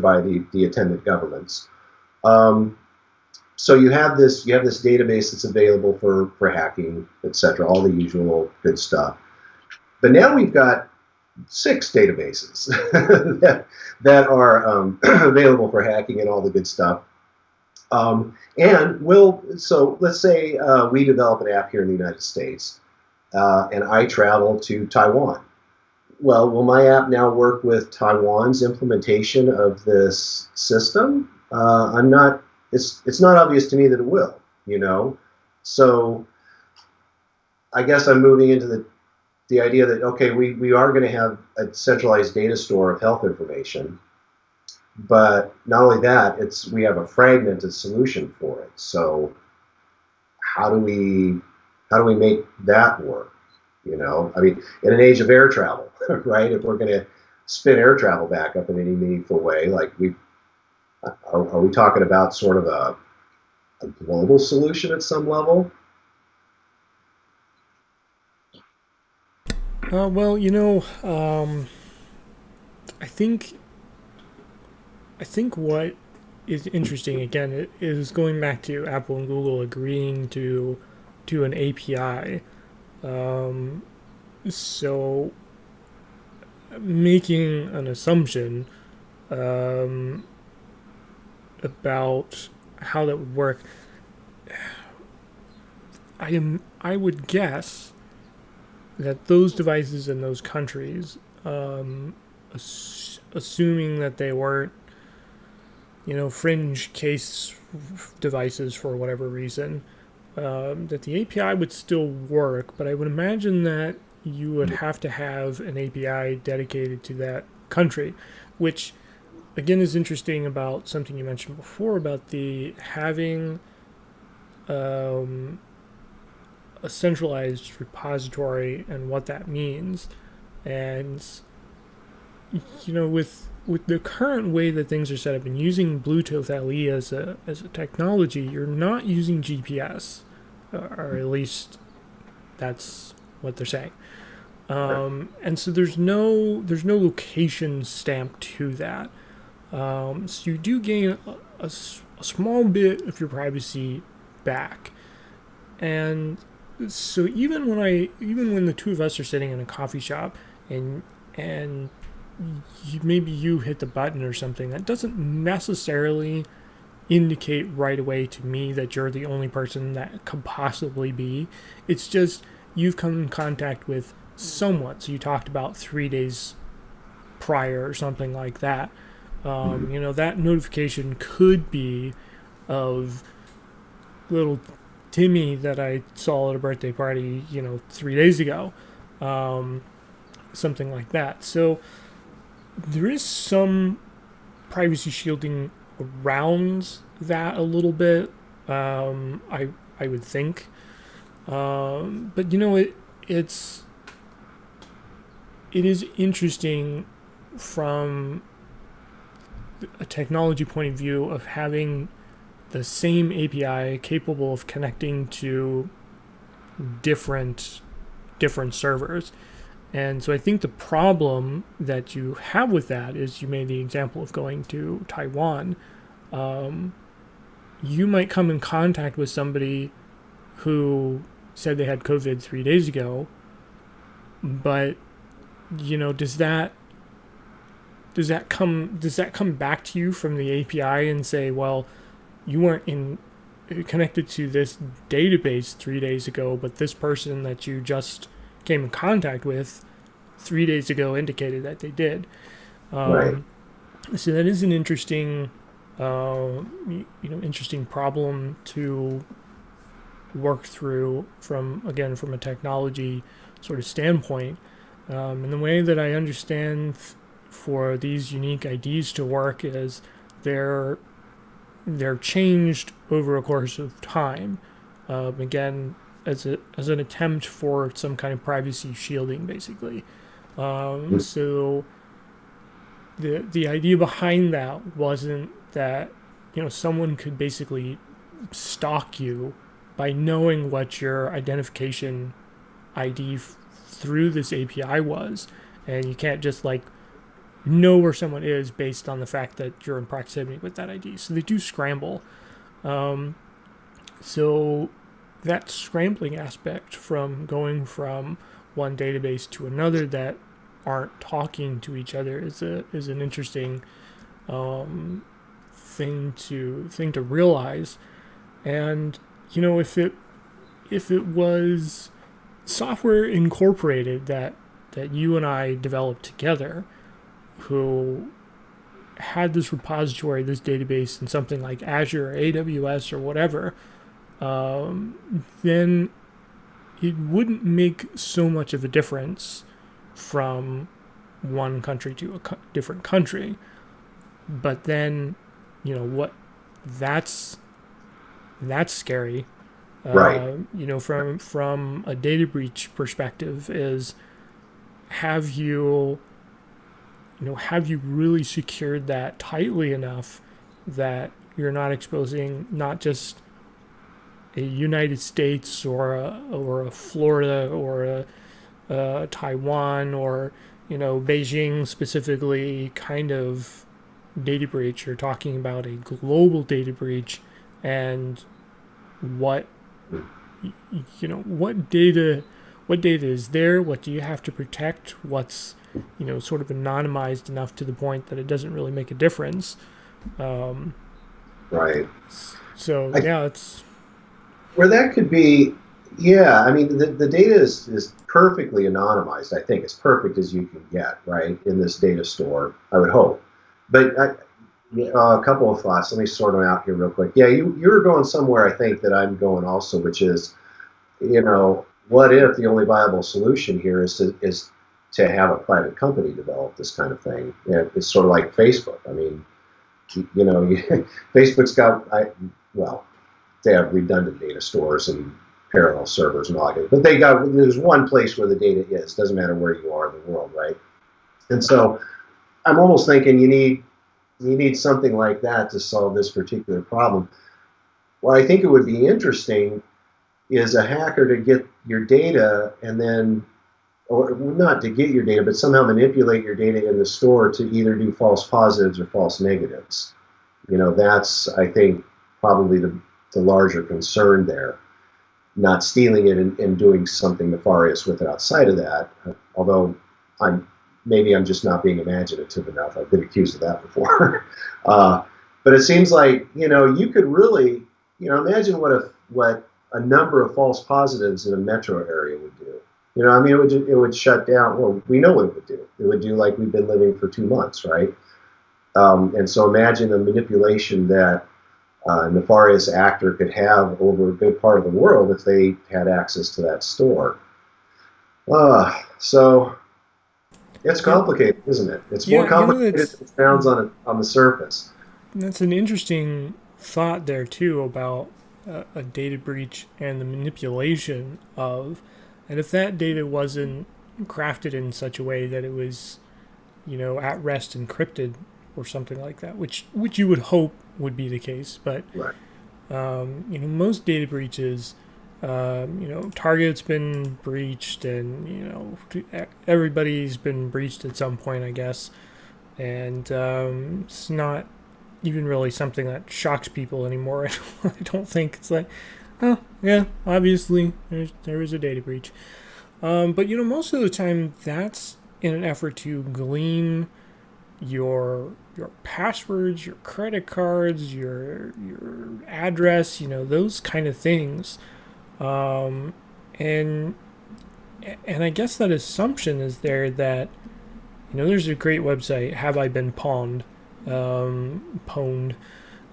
by the attendant governments. So you have this database that's available for hacking, etc., all the usual good stuff. But now we've got 6 databases that are available for hacking and all the good stuff. So let's say we develop an app here in the United States, and I travel to Taiwan. Well, will my app now work with Taiwan's implementation of this system? I'm not. It's not obvious to me that it will. So I guess I'm moving into the idea that, okay, we are going to have a centralized data store of health information, but not only that, we have a fragmented solution for it. So how do we make that work? I mean, in an age of air travel, right? If we're going to spin air travel back up in any meaningful way, like are we talking about sort of a global solution at some level? Well, I think what is interesting again is going back to Apple and Google agreeing to an API. So making an assumption about how that would work, I would guess that those devices in those countries, assuming that they weren't, fringe case devices for whatever reason, that the API would still work, but I would imagine that you would have to have an API dedicated to that country, which again is interesting about something you mentioned before about the having a centralized repository and what that means. And with the current way that things are set up and using Bluetooth LE as a technology, you're not using GPS, or at least that's what they're saying. And so there's no location stamp to that. So you do gain a small bit of your privacy back. And so even when the two of us are sitting in a coffee shop and maybe you hit the button or something, that doesn't necessarily indicate right away to me that you're the only person that could possibly be. It's just you've come in contact with someone. So you talked about 3 days prior or something like that. That notification could be of little Timmy that I saw at a birthday party, 3 days ago. Something like that. So there is some privacy shielding around that a little bit. I would think. But it is interesting from a technology point of view of having the same API capable of connecting to different servers. And so I think the problem that you have with that is, you made the example of going to Taiwan. You might come in contact with somebody who said they had COVID 3 days ago, but does that come back to you from the API and say, well, you weren't connected to this database 3 days ago, but this person that you just came in contact with 3 days ago indicated that they did. Right. So that is an interesting, interesting problem to work through from a technology sort of standpoint. And the way that I understand for these unique IDs to work is they're changed over a course of time. Again, as an attempt for some kind of privacy shielding, basically. So the idea behind that wasn't that someone could basically stalk you by knowing what your identification ID through this API was, and you can't just know where someone is based on the fact that you're in proximity with that ID. So they do scramble. So that scrambling aspect from going from one database to another that aren't talking to each other is an interesting thing to realize. And if it was software incorporated that you and I developed together, who had this repository, this database in something like Azure or AWS or whatever, then it wouldn't make so much of a difference from one country to a different country. But then, what that's scary. Right. From a data breach perspective, is have you really secured that tightly enough that you're not exposing not just a United States or a Florida or a Taiwan or Beijing specifically kind of data breach. You're talking about a global data breach, and what data is there? What do you have to protect? What's sort of anonymized enough to the point that it doesn't really make a difference. Right. So it's where that could be. Yeah, I mean, the data is perfectly anonymized. I think as perfect as you can get, right, in this data store, I would hope. But a couple of thoughts. Let me sort them out here real quick. Yeah, you're going somewhere, I think, that I'm going also, which is, what if the only viable solution here is to have a private company develop this kind of thing? It's sort of like Facebook. I mean, Facebook's got, they have redundant data stores and parallel servers and all that, but there's one place where the data is. Doesn't matter where you are in the world, right? And so I'm almost thinking you need something like that to solve this particular problem. What I think it would be interesting is a hacker to get your data and then, or not to get your data, but somehow manipulate your data in the store to either do false positives or false negatives. That's, I think, probably the larger concern there. Not stealing it and doing something nefarious with it outside of that, although maybe I'm just not being imaginative enough. I've been accused of that before. But it seems like, you could really, imagine what a number of false positives in a metro area would do. It would shut down. Well, we know what it would do. It would do like we've been living for 2 months, right? And so imagine the manipulation that a nefarious actor could have over a big part of the world if they had access to that store. So it's complicated, isn't it? It's more complicated than it sounds on the surface. That's an interesting thought there too about a data breach and the manipulation of, and if that data wasn't crafted in such a way that it was, at rest encrypted or something like that, which you would hope would be the case. But Right. most data breaches, Target's been breached, and everybody's been breached at some point, I guess. And it's not even really something that shocks people anymore. I don't think it's like, oh yeah, obviously there is a data breach. But most of the time that's in an effort to glean your passwords, your credit cards, your address, those kind of things. And I guess that assumption is there that there's a great website, Have I Been Pwned, pwned,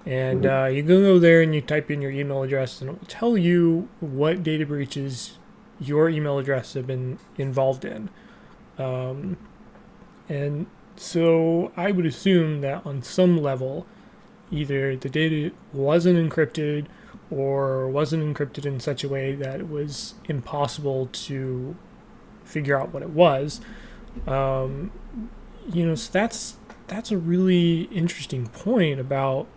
and you go there and you type in your email address, and it will tell you what data breaches your email address have been involved in. And so I would assume that on some level, either the data wasn't encrypted or wasn't encrypted in such a way that it was impossible to figure out what it was. So that's a really interesting point about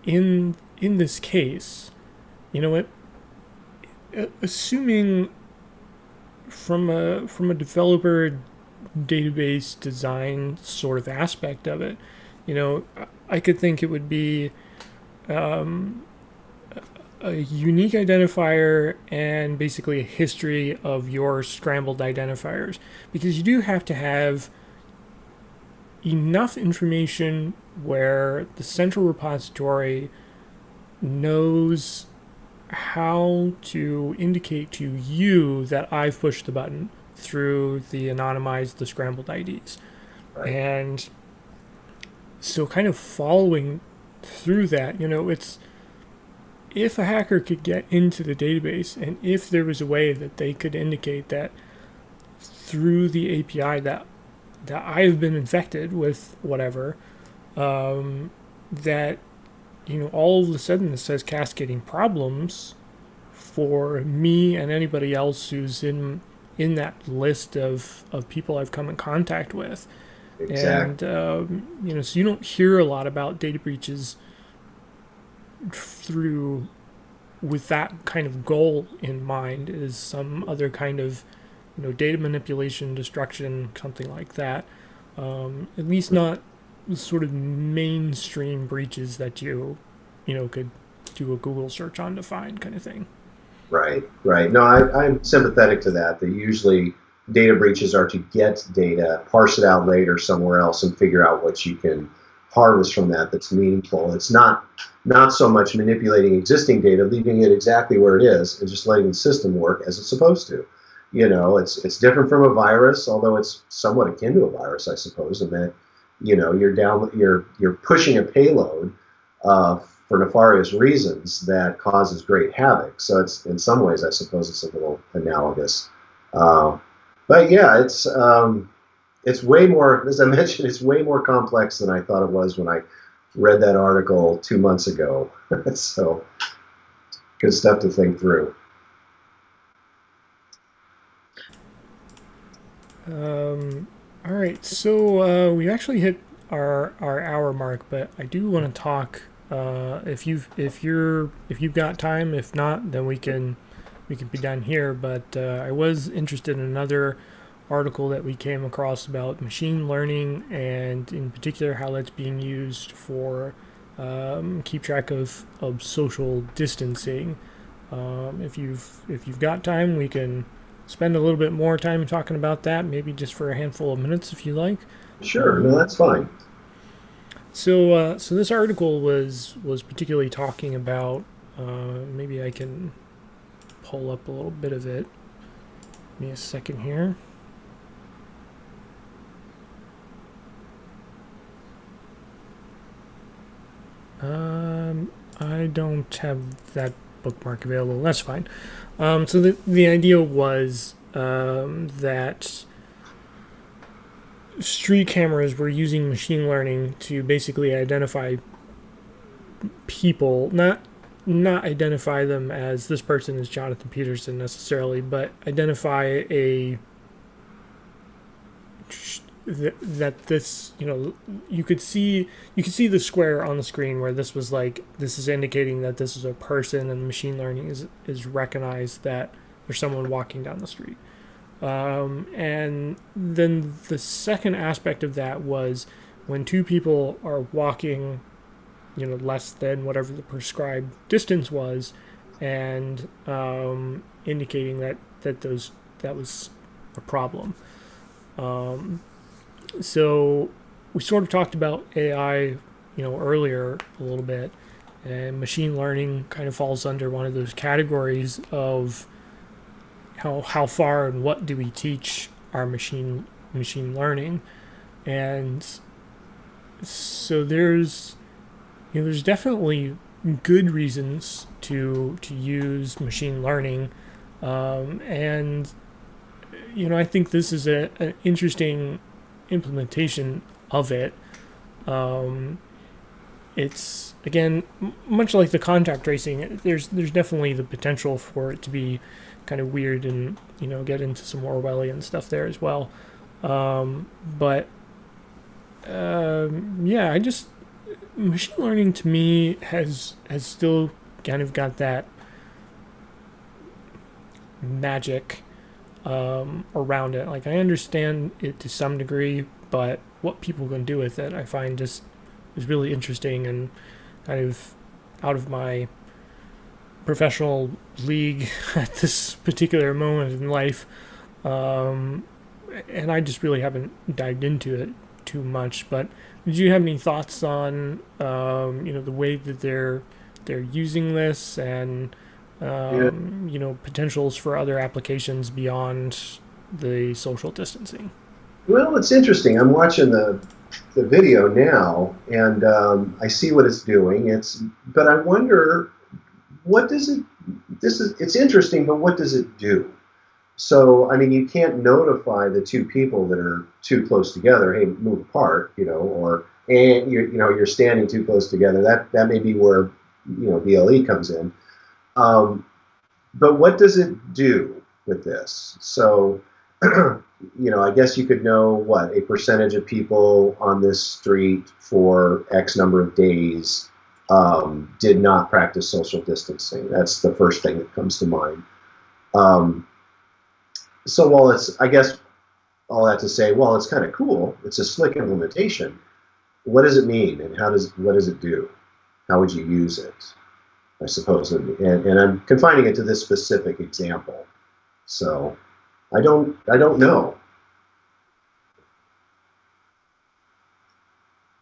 in this case, assuming from a developer database design sort of aspect of it, I could think it would be a unique identifier and basically a history of your scrambled identifiers, because you do have to have enough information where the central repository knows how to indicate to you that I've pushed the button through the scrambled IDs. Right. And so kind of following through that, it's, if a hacker could get into the database, and if there was a way that they could indicate that through the API that I've been infected with whatever, that all of a sudden it says cascading problems for me and anybody else who's in that list of people I've come in contact with. Exactly. And so you don't hear a lot about data breaches through with that kind of goal in mind, is some other kind of data manipulation, destruction, something like that. At least not the sort of mainstream breaches that you could do a Google search on to find, kind of thing. Right. No, I'm sympathetic to that. That usually data breaches are to get data, parse it out later somewhere else, and figure out what you can harvest from that that's meaningful. It's not so much manipulating existing data, leaving it exactly where it is, and just letting the system work as it's supposed to. It's different from a virus, although it's somewhat akin to a virus, I suppose, in that you're pushing a payload for nefarious reasons that causes great havoc. So it's, in some ways, I suppose it's a little analogous. But yeah, it's way more, as I mentioned, it's way more complex than I thought it was when I read that article 2 months ago. So good stuff to think through. All right, so we actually hit our hour mark, but I do want to talk. If you've got time, if not, then we can be done here. But I was interested in another article that we came across about machine learning, and in particular how that's being used for keep track of social distancing. If you've got time, we can spend a little bit more time talking about that, maybe just for a handful of minutes if you like. Sure, no, that's fine. So this article was particularly talking about, maybe I can pull up a little bit of it. Give me a second here. I don't have that bookmark available. That's fine. So the idea was that street cameras were using machine learning to basically identify people, not identify them as this person is Jonathan Peterson necessarily, but identify a that this, you could see the square on the screen where this was like, this is indicating that this is a person, and machine learning is recognized that there's someone walking down the street. And then the second aspect of that was when two people are walking, less than whatever the prescribed distance was, and indicating that was a problem. So we sort of talked about AI, earlier a little bit, and machine learning kind of falls under one of those categories of how far and what do we teach our machine learning. And so there's definitely good reasons to use machine learning, and I think this is an interesting implementation of it. It's, again, much like the contact tracing, there's definitely the potential for it to be kind of weird and get into some Orwellian stuff there as well. But yeah, machine learning to me has still kind of got that magic around it. Like, I understand it to some degree, but what people can do with it, I find just is really interesting and kind of out of my professional league at this particular moment in life. And I just really haven't dived into it too much. But did you have any thoughts on the way that they're using this, and potentials for other applications beyond the social distancing? Well, it's interesting. I'm watching the video now, and I see what it's doing. But I wonder, what does it? It's interesting, but what does it do? So, I mean, you can't notify the two people that are too close together, hey, move apart, and you're standing too close together. That may be where BLE comes in. But what does it do with this? So, I guess you could know what a percentage of people on this street for X number of days did not practice social distancing. That's the first thing that comes to mind. So while I guess all that to say, well, it's kind of cool. It's a slick implementation. What does it mean, and what does it do? How would you use it? I suppose, and I'm confining it to this specific example. So I don't know.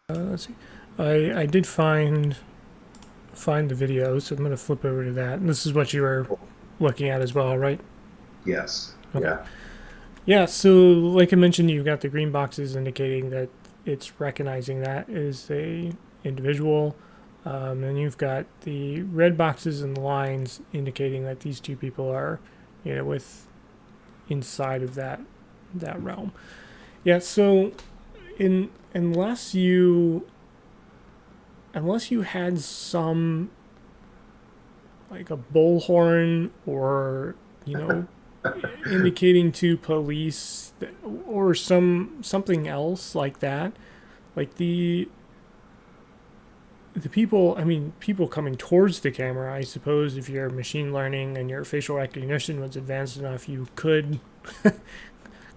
Let's see. I did find the video, so I'm going to flip over to that. And this is what you were looking at as well, right? Yes. Okay. Yeah. Yeah, so like I mentioned, you've got the green boxes indicating that it's recognizing that as a individual. And you've got the red boxes and the lines indicating that these two people are, inside of that realm. Yeah, so unless you had some, like, a bullhorn or indicating to police, or something else like that, like the people, people coming towards the camera, I suppose if your machine learning and your facial recognition was advanced enough, you could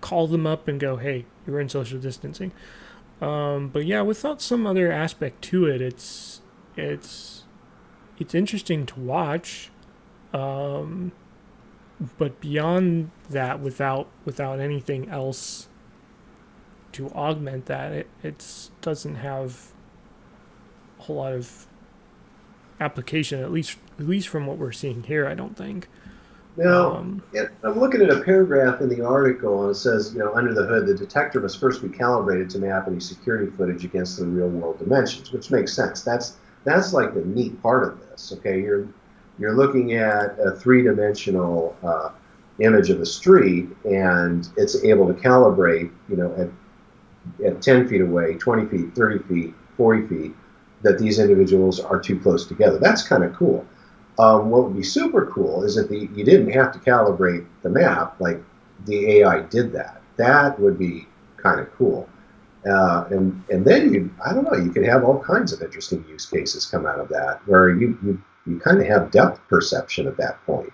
call them up and go, hey, you're in social distancing. But yeah, without some other aspect to it, it's interesting to watch. But beyond that, without anything else to augment that, it doesn't have a whole lot of application, at least from what we're seeing here, I don't think. Now, I'm looking at a paragraph in the article, and it says, under the hood, the detector must first be calibrated to map any security footage against the real-world dimensions, which makes sense. That's like the neat part of this. Okay, you're looking at a three-dimensional image of a street, and it's able to calibrate, at 10 feet away, 20 feet, 30 feet, 40 feet, that these individuals are too close together. That's kind of cool. What would be super cool is if you didn't have to calibrate the map, like the AI did that. That would be kind of cool. And then I don't know, you could have all kinds of interesting use cases come out of that, where you kind of have depth perception at that point,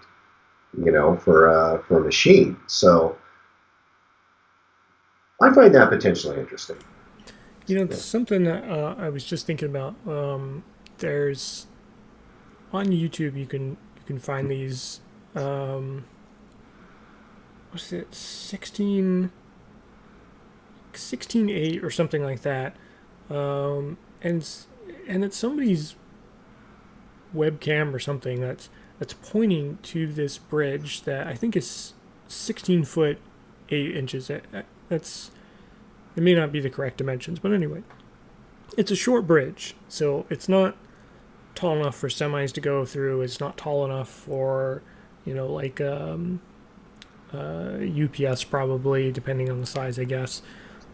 for a machine. So I find that potentially interesting. It's something that I was just thinking about. There's on YouTube you can find these what's it 16:8 or something like that, and it's somebody's webcam or something that's pointing to this bridge that I think is 16 foot 8 inches. That's it may not be the correct dimensions, but anyway, it's a short bridge, so it's not tall enough for semis to go through. It's not tall enough for like UPS probably, depending on the size, I guess,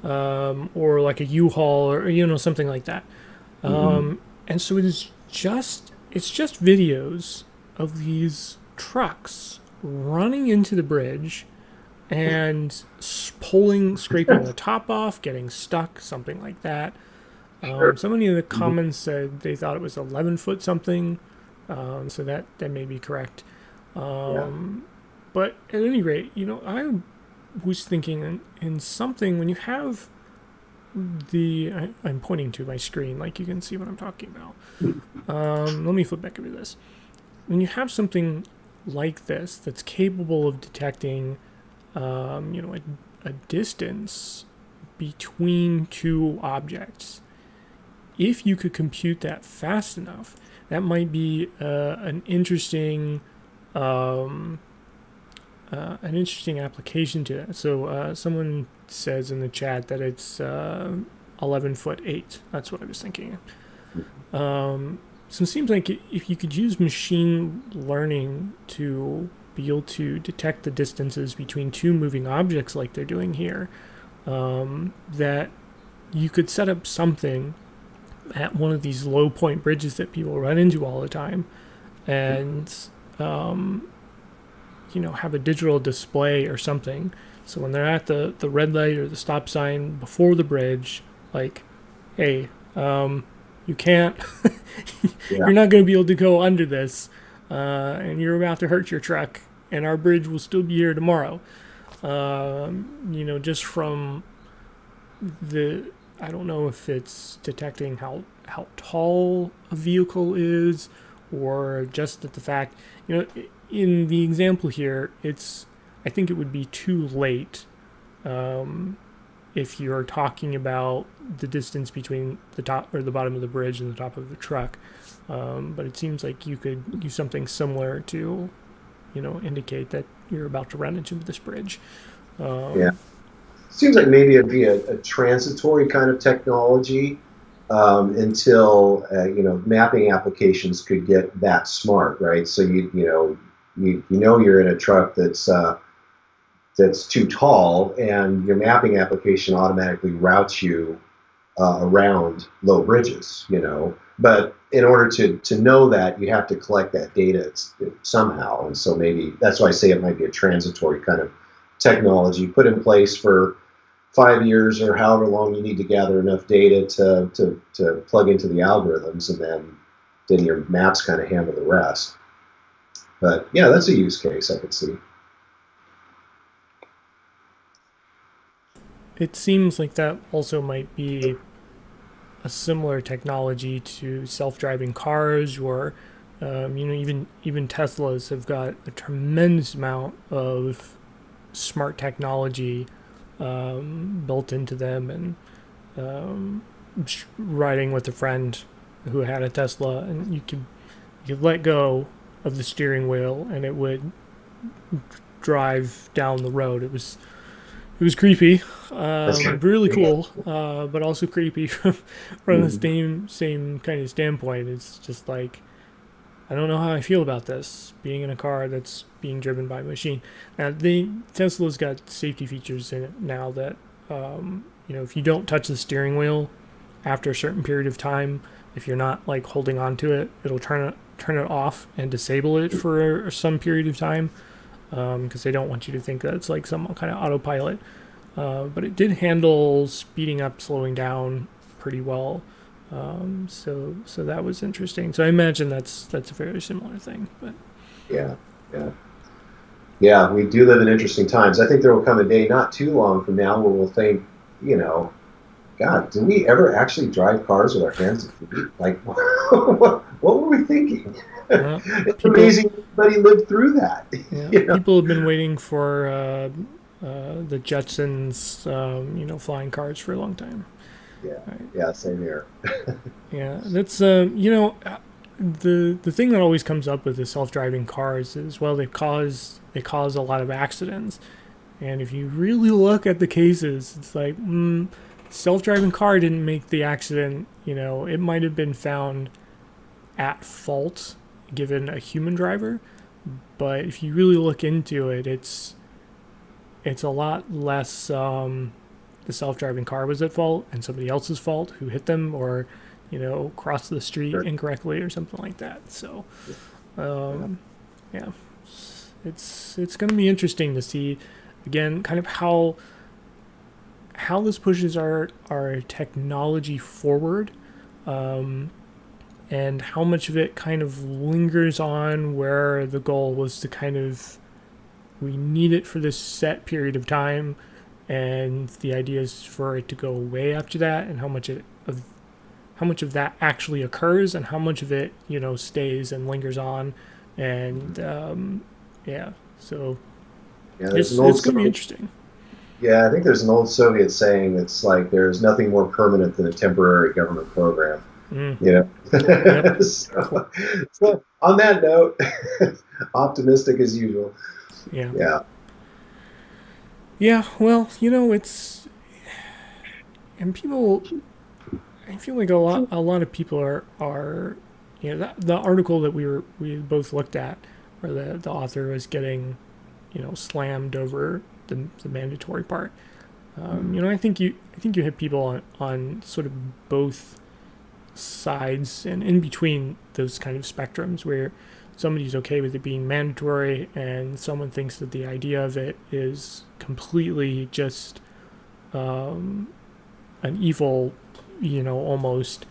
or like a U-Haul or something like that. Mm-hmm. And so it's just videos of these trucks running into the bridge and scraping the top off, getting stuck, something like that. Sure. Somebody in the Mm-hmm. comments said they thought it was 11 foot something, so that may be correct. Yeah. But at any rate, I was thinking in something when you have I'm pointing to my screen, like you can see what I'm talking about. Let me flip back over this. When you have something like this that's capable of detecting, a distance between two objects, if you could compute that fast enough, that might be an interesting application to that. So someone says in the chat that it's 11 foot 8. That's what I was thinking. So it seems like if you could use machine learning to be able to detect the distances between two moving objects like they're doing here, that you could set up something at one of these low point bridges that people run into all the time, and have a digital display or something. So when they're at the red light or the stop sign before the bridge, like, hey, you can't, Yeah. you're not going to be able to go under this, and you're about to hurt your truck, and our bridge will still be here tomorrow. Just from I don't know if it's detecting how tall a vehicle is, or just that the fact, in the example here, I think it would be too late, if you're talking about the distance between the top or the bottom of the bridge and the top of the truck. But it seems like you could use something similar to, indicate that you're about to run into this bridge. Yeah. Seems like maybe it'd be a transitory kind of technology, until mapping applications could get that smart, right? So you're in a truck that's too tall, and your mapping application automatically routes you around low bridges. But in order to know that, you have to collect that data somehow, and so maybe that's why I say it might be a transitory kind of technology put in place for 5 years or however long you need to gather enough data to plug into the algorithms, and then your maps kind of handle the rest. But yeah, that's a use case I could see. It seems like that also might be a similar technology to self-driving cars, or even Teslas have got a tremendous amount of smart technology built into them. And riding with a friend who had a Tesla, and you could let go of the steering wheel and it would drive down the road. It was creepy, really cool, but also creepy from the same kind of standpoint. It's just like, I don't know how I feel about this, being in a car that's being driven by a machine. Now, Tesla's got safety features in it now that, if you don't touch the steering wheel after a certain period of time, if you're not like holding on to it, it'll turn it off and disable it for some period of time, because they don't want you to think that it's like some kind of autopilot. but it did handle speeding up, slowing down pretty well. So that was interesting. So I imagine that's a very similar thing. But Yeah, yeah, yeah. We do live in interesting times. I think there will come a day not too long from now where we'll think, you know, God, did we ever actually drive cars with our hands and feet? Like, what were we thinking? It's people, amazing anybody lived through that. yeah, You know? people have been waiting for the Jetsons, flying cars for a long time. Yeah, Right. yeah, same here. Yeah, that's the thing that always comes up with the self-driving cars is, well, they cause a lot of accidents, and if you really look at the cases, it's like, self-driving car didn't make the accident. It might have been found at fault given a human driver, but if you really look into it, it's a lot less the self-driving car was at fault and somebody else's fault who hit them, or crossed the street Sure. incorrectly or something like that. So Yeah. yeah, it's going to be interesting to see again kind of how this pushes our technology forward, and how much of it kind of lingers on where the goal was to kind of, we need it for this set period of time, and the idea is for it to go away after that, and how much of that actually occurs, and how much of it stays and lingers on, and yeah, so Yeah, there's it's an old it's going to be Soviet. interesting. Yeah, I think there's an old Soviet saying that's like, "There's nothing more permanent than a temporary government program." Mm, You yep. know. So on that note, optimistic as usual. Yeah. Yeah. Yeah. Well, and people, I feel like a lot of people are the article that we both looked at, where the author was getting slammed over the mandatory part. I think you hit people on sort of both sides and in between those kind of spectrums, where somebody's okay with it being mandatory and someone thinks that the idea of it is completely just an evil, almost.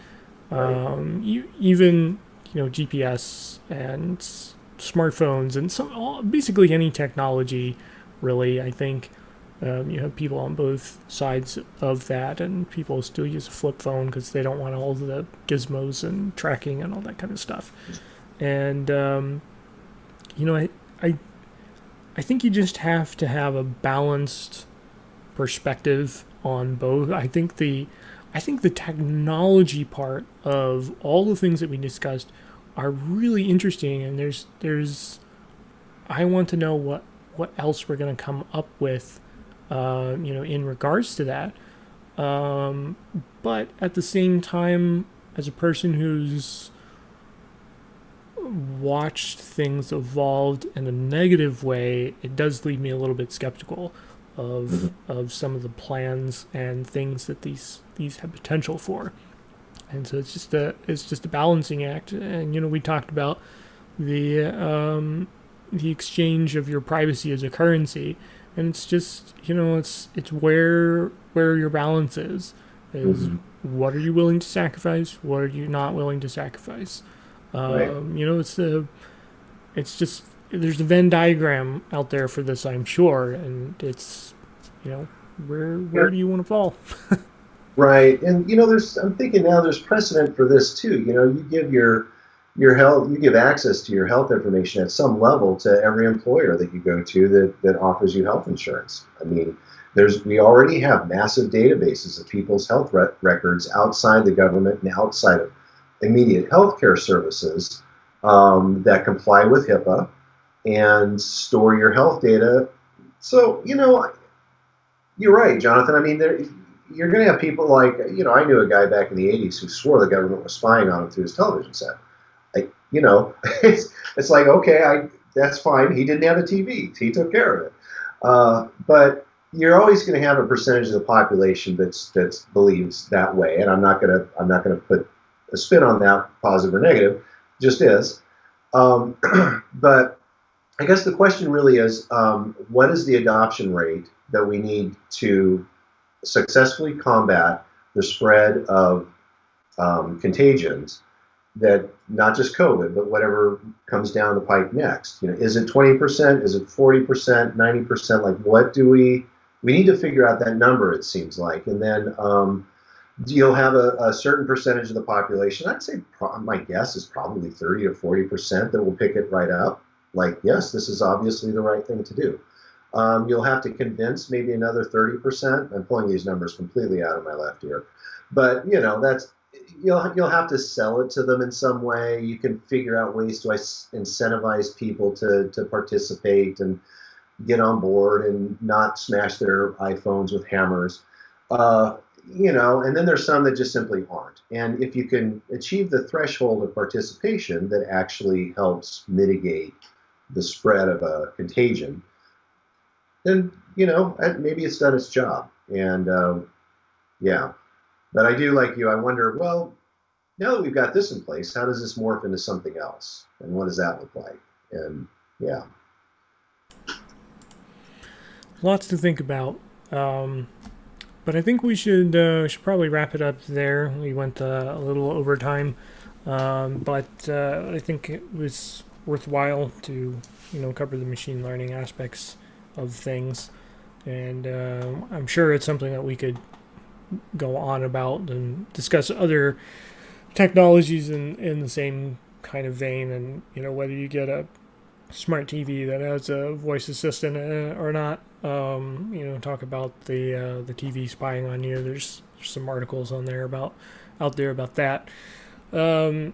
Right. Even GPS and smartphones and basically any technology, really. I think you have people on both sides of that, and people still use a flip phone because they don't want all the gizmos and tracking and all that kind of stuff. And you know, I, I I think you just have to have a balanced perspective on both. I think the technology part of all the things that we discussed are really interesting, and there's I want to know what else we're going to come up with, in regards to that. Um, but at the same time, as a person who's watched things evolved in a negative way, it does leave me a little bit skeptical of Mhm. some of the plans and things that these have potential for. And so it's just a balancing act. And we talked about the exchange of your privacy as a currency, and it's just it's where your balance is Mhm. what are you willing to sacrifice, what are you not willing to sacrifice. Right. It's just, there's a Venn diagram out there for this, I'm sure, and it's you know where Yeah. do you want to fall. Right. And I'm thinking now there's precedent for this too. You give your health, you give access to your health information at some level to every employer that you go to that offers you health insurance. I mean, we already have massive databases of people's health records outside the government and outside of immediate healthcare services, that comply with HIPAA and store your health data. So, you're right, Jonathan. I mean, you're going to have people like, I knew a guy back in the 80s who swore the government was spying on him through his television set. It's like, okay, that's fine. He didn't have a TV. He took care of it. But you're always going to have a percentage of the population that believes that way, and I'm not gonna put a spin on that, positive or negative. Just is. But I guess the question really is, what is the adoption rate that we need to successfully combat the spread of contagions, that not just COVID, but whatever comes down the pipe next. Is it 20%? Is it 40%? 90%? Like, what do we need to figure out that number? It seems like, and then you'll have a certain percentage of the population. I'd say my guess is probably 30 or 40% that will pick it right up. Like, yes, this is obviously the right thing to do. You'll have to convince maybe another 30%. I'm pulling these numbers completely out of my left ear, but that's you'll have to sell it to them in some way. You can figure out ways to incentivize people to participate and get on board and not smash their iPhones with hammers. And then there's some that just simply aren't. And if you can achieve the threshold of participation that actually helps mitigate the spread of a contagion, then maybe it's done its job. And yeah, but I do, like you, I wonder, well, now that we've got this in place, how does this morph into something else, and what does that look like? And yeah, Lots to think about. But I think we should probably wrap it up there. We went a little over time, but I think it was worthwhile to cover the machine learning aspects of things, and I'm sure it's something that we could go on about and discuss other technologies in the same kind of vein, and whether you get a smart TV that has a voice assistant or not. Talk about the TV spying on you. There's some articles out there about that. I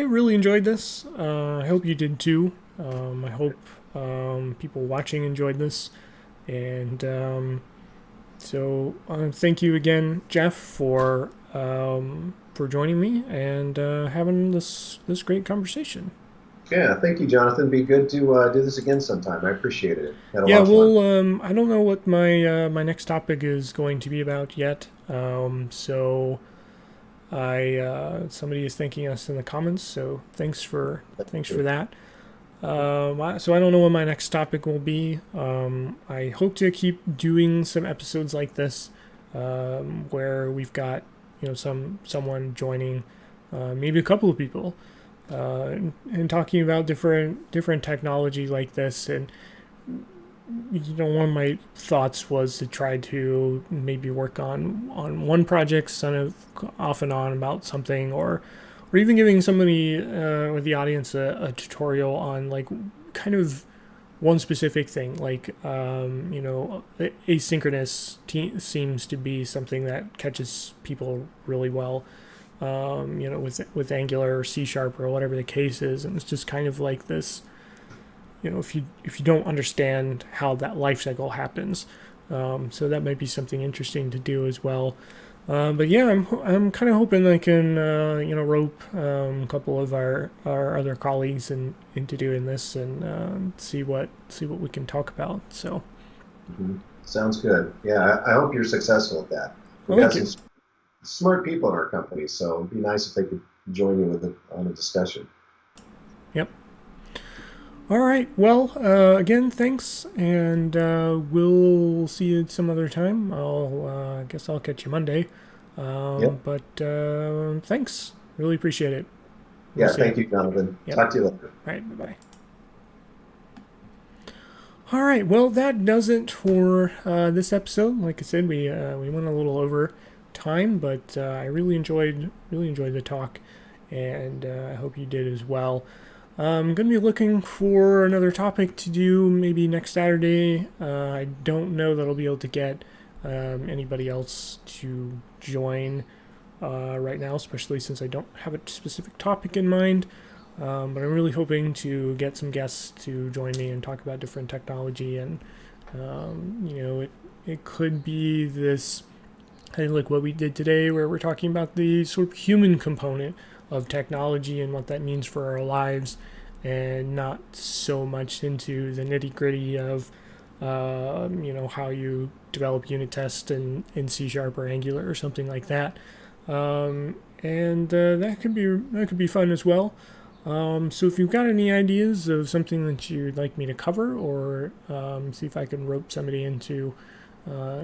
really enjoyed this. I hope you did too. I hope people watching enjoyed this. And thank you again, Jeff, for joining me and having this great conversation. Yeah, thank you, Jonathan. Be good to do this again sometime. I appreciated it. Had a Yeah, lot of fun. well, I don't know what my next topic is going to be about yet. So somebody is thanking us in the comments. So thanks for that. So I don't know what my next topic will be. I hope to keep doing some episodes like this, where we've got someone joining, maybe a couple of people. And talking about different technology like this, and one of my thoughts was to try to maybe work on one project, kind of off and on about something, or even giving somebody or the audience a tutorial on like kind of one specific thing, like asynchronous seems to be something that catches people really well. With Angular or C# or whatever the case is, and it's just kind of like this. If you don't understand how that life cycle happens, so that might be something interesting to do as well. But yeah, I'm kind of hoping I can rope a couple of our other colleagues into doing this, and see what we can talk about. So Sounds good. Yeah, I hope you're successful at that. We've got some smart people in our company, so it'd be nice if they could join you on a discussion. Yep. All right. Well, again, thanks, and we'll see you some other time. I guess I'll catch you Monday. Yep. But thanks. Really appreciate it. Yeah, thank you, Jonathan. Yep. Talk to you later. All right. Bye-bye. All right. Well, that does it for this episode. Like I said, we went a little over time, but I really enjoyed the talk, and I hope you did as well. I'm going to be looking for another topic to do maybe next Saturday. I don't know that I'll be able to get anybody else to join right now, especially since I don't have a specific topic in mind. But I'm really hoping to get some guests to join me and talk about different technology, and it could be this kind of like what we did today, where we're talking about the sort of human component of technology and what that means for our lives, and not so much into the nitty gritty of how you develop unit tests in C# or Angular or something like that. And that could be fun as well. So if you've got any ideas of something that you'd like me to cover, or see if I can rope somebody into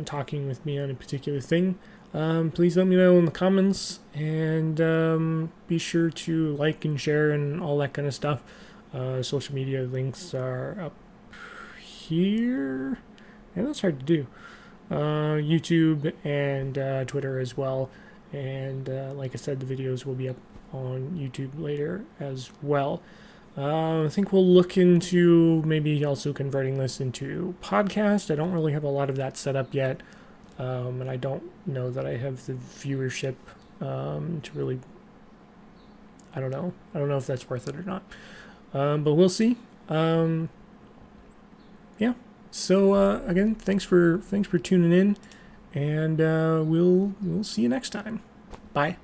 talking with me on a particular thing, please let me know in the comments, and be sure to like and share and all that kind of stuff. Social media links are up here, and that's hard to do. YouTube and Twitter as well. And like I said, the videos will be up on YouTube later as well. I think we'll look into maybe also converting this into podcast. I don't really have a lot of that set up yet, and I don't know that I have the viewership to really. I don't know. I don't know if that's worth it or not, but we'll see. Yeah. So again, thanks for tuning in, and we'll see you next time. Bye.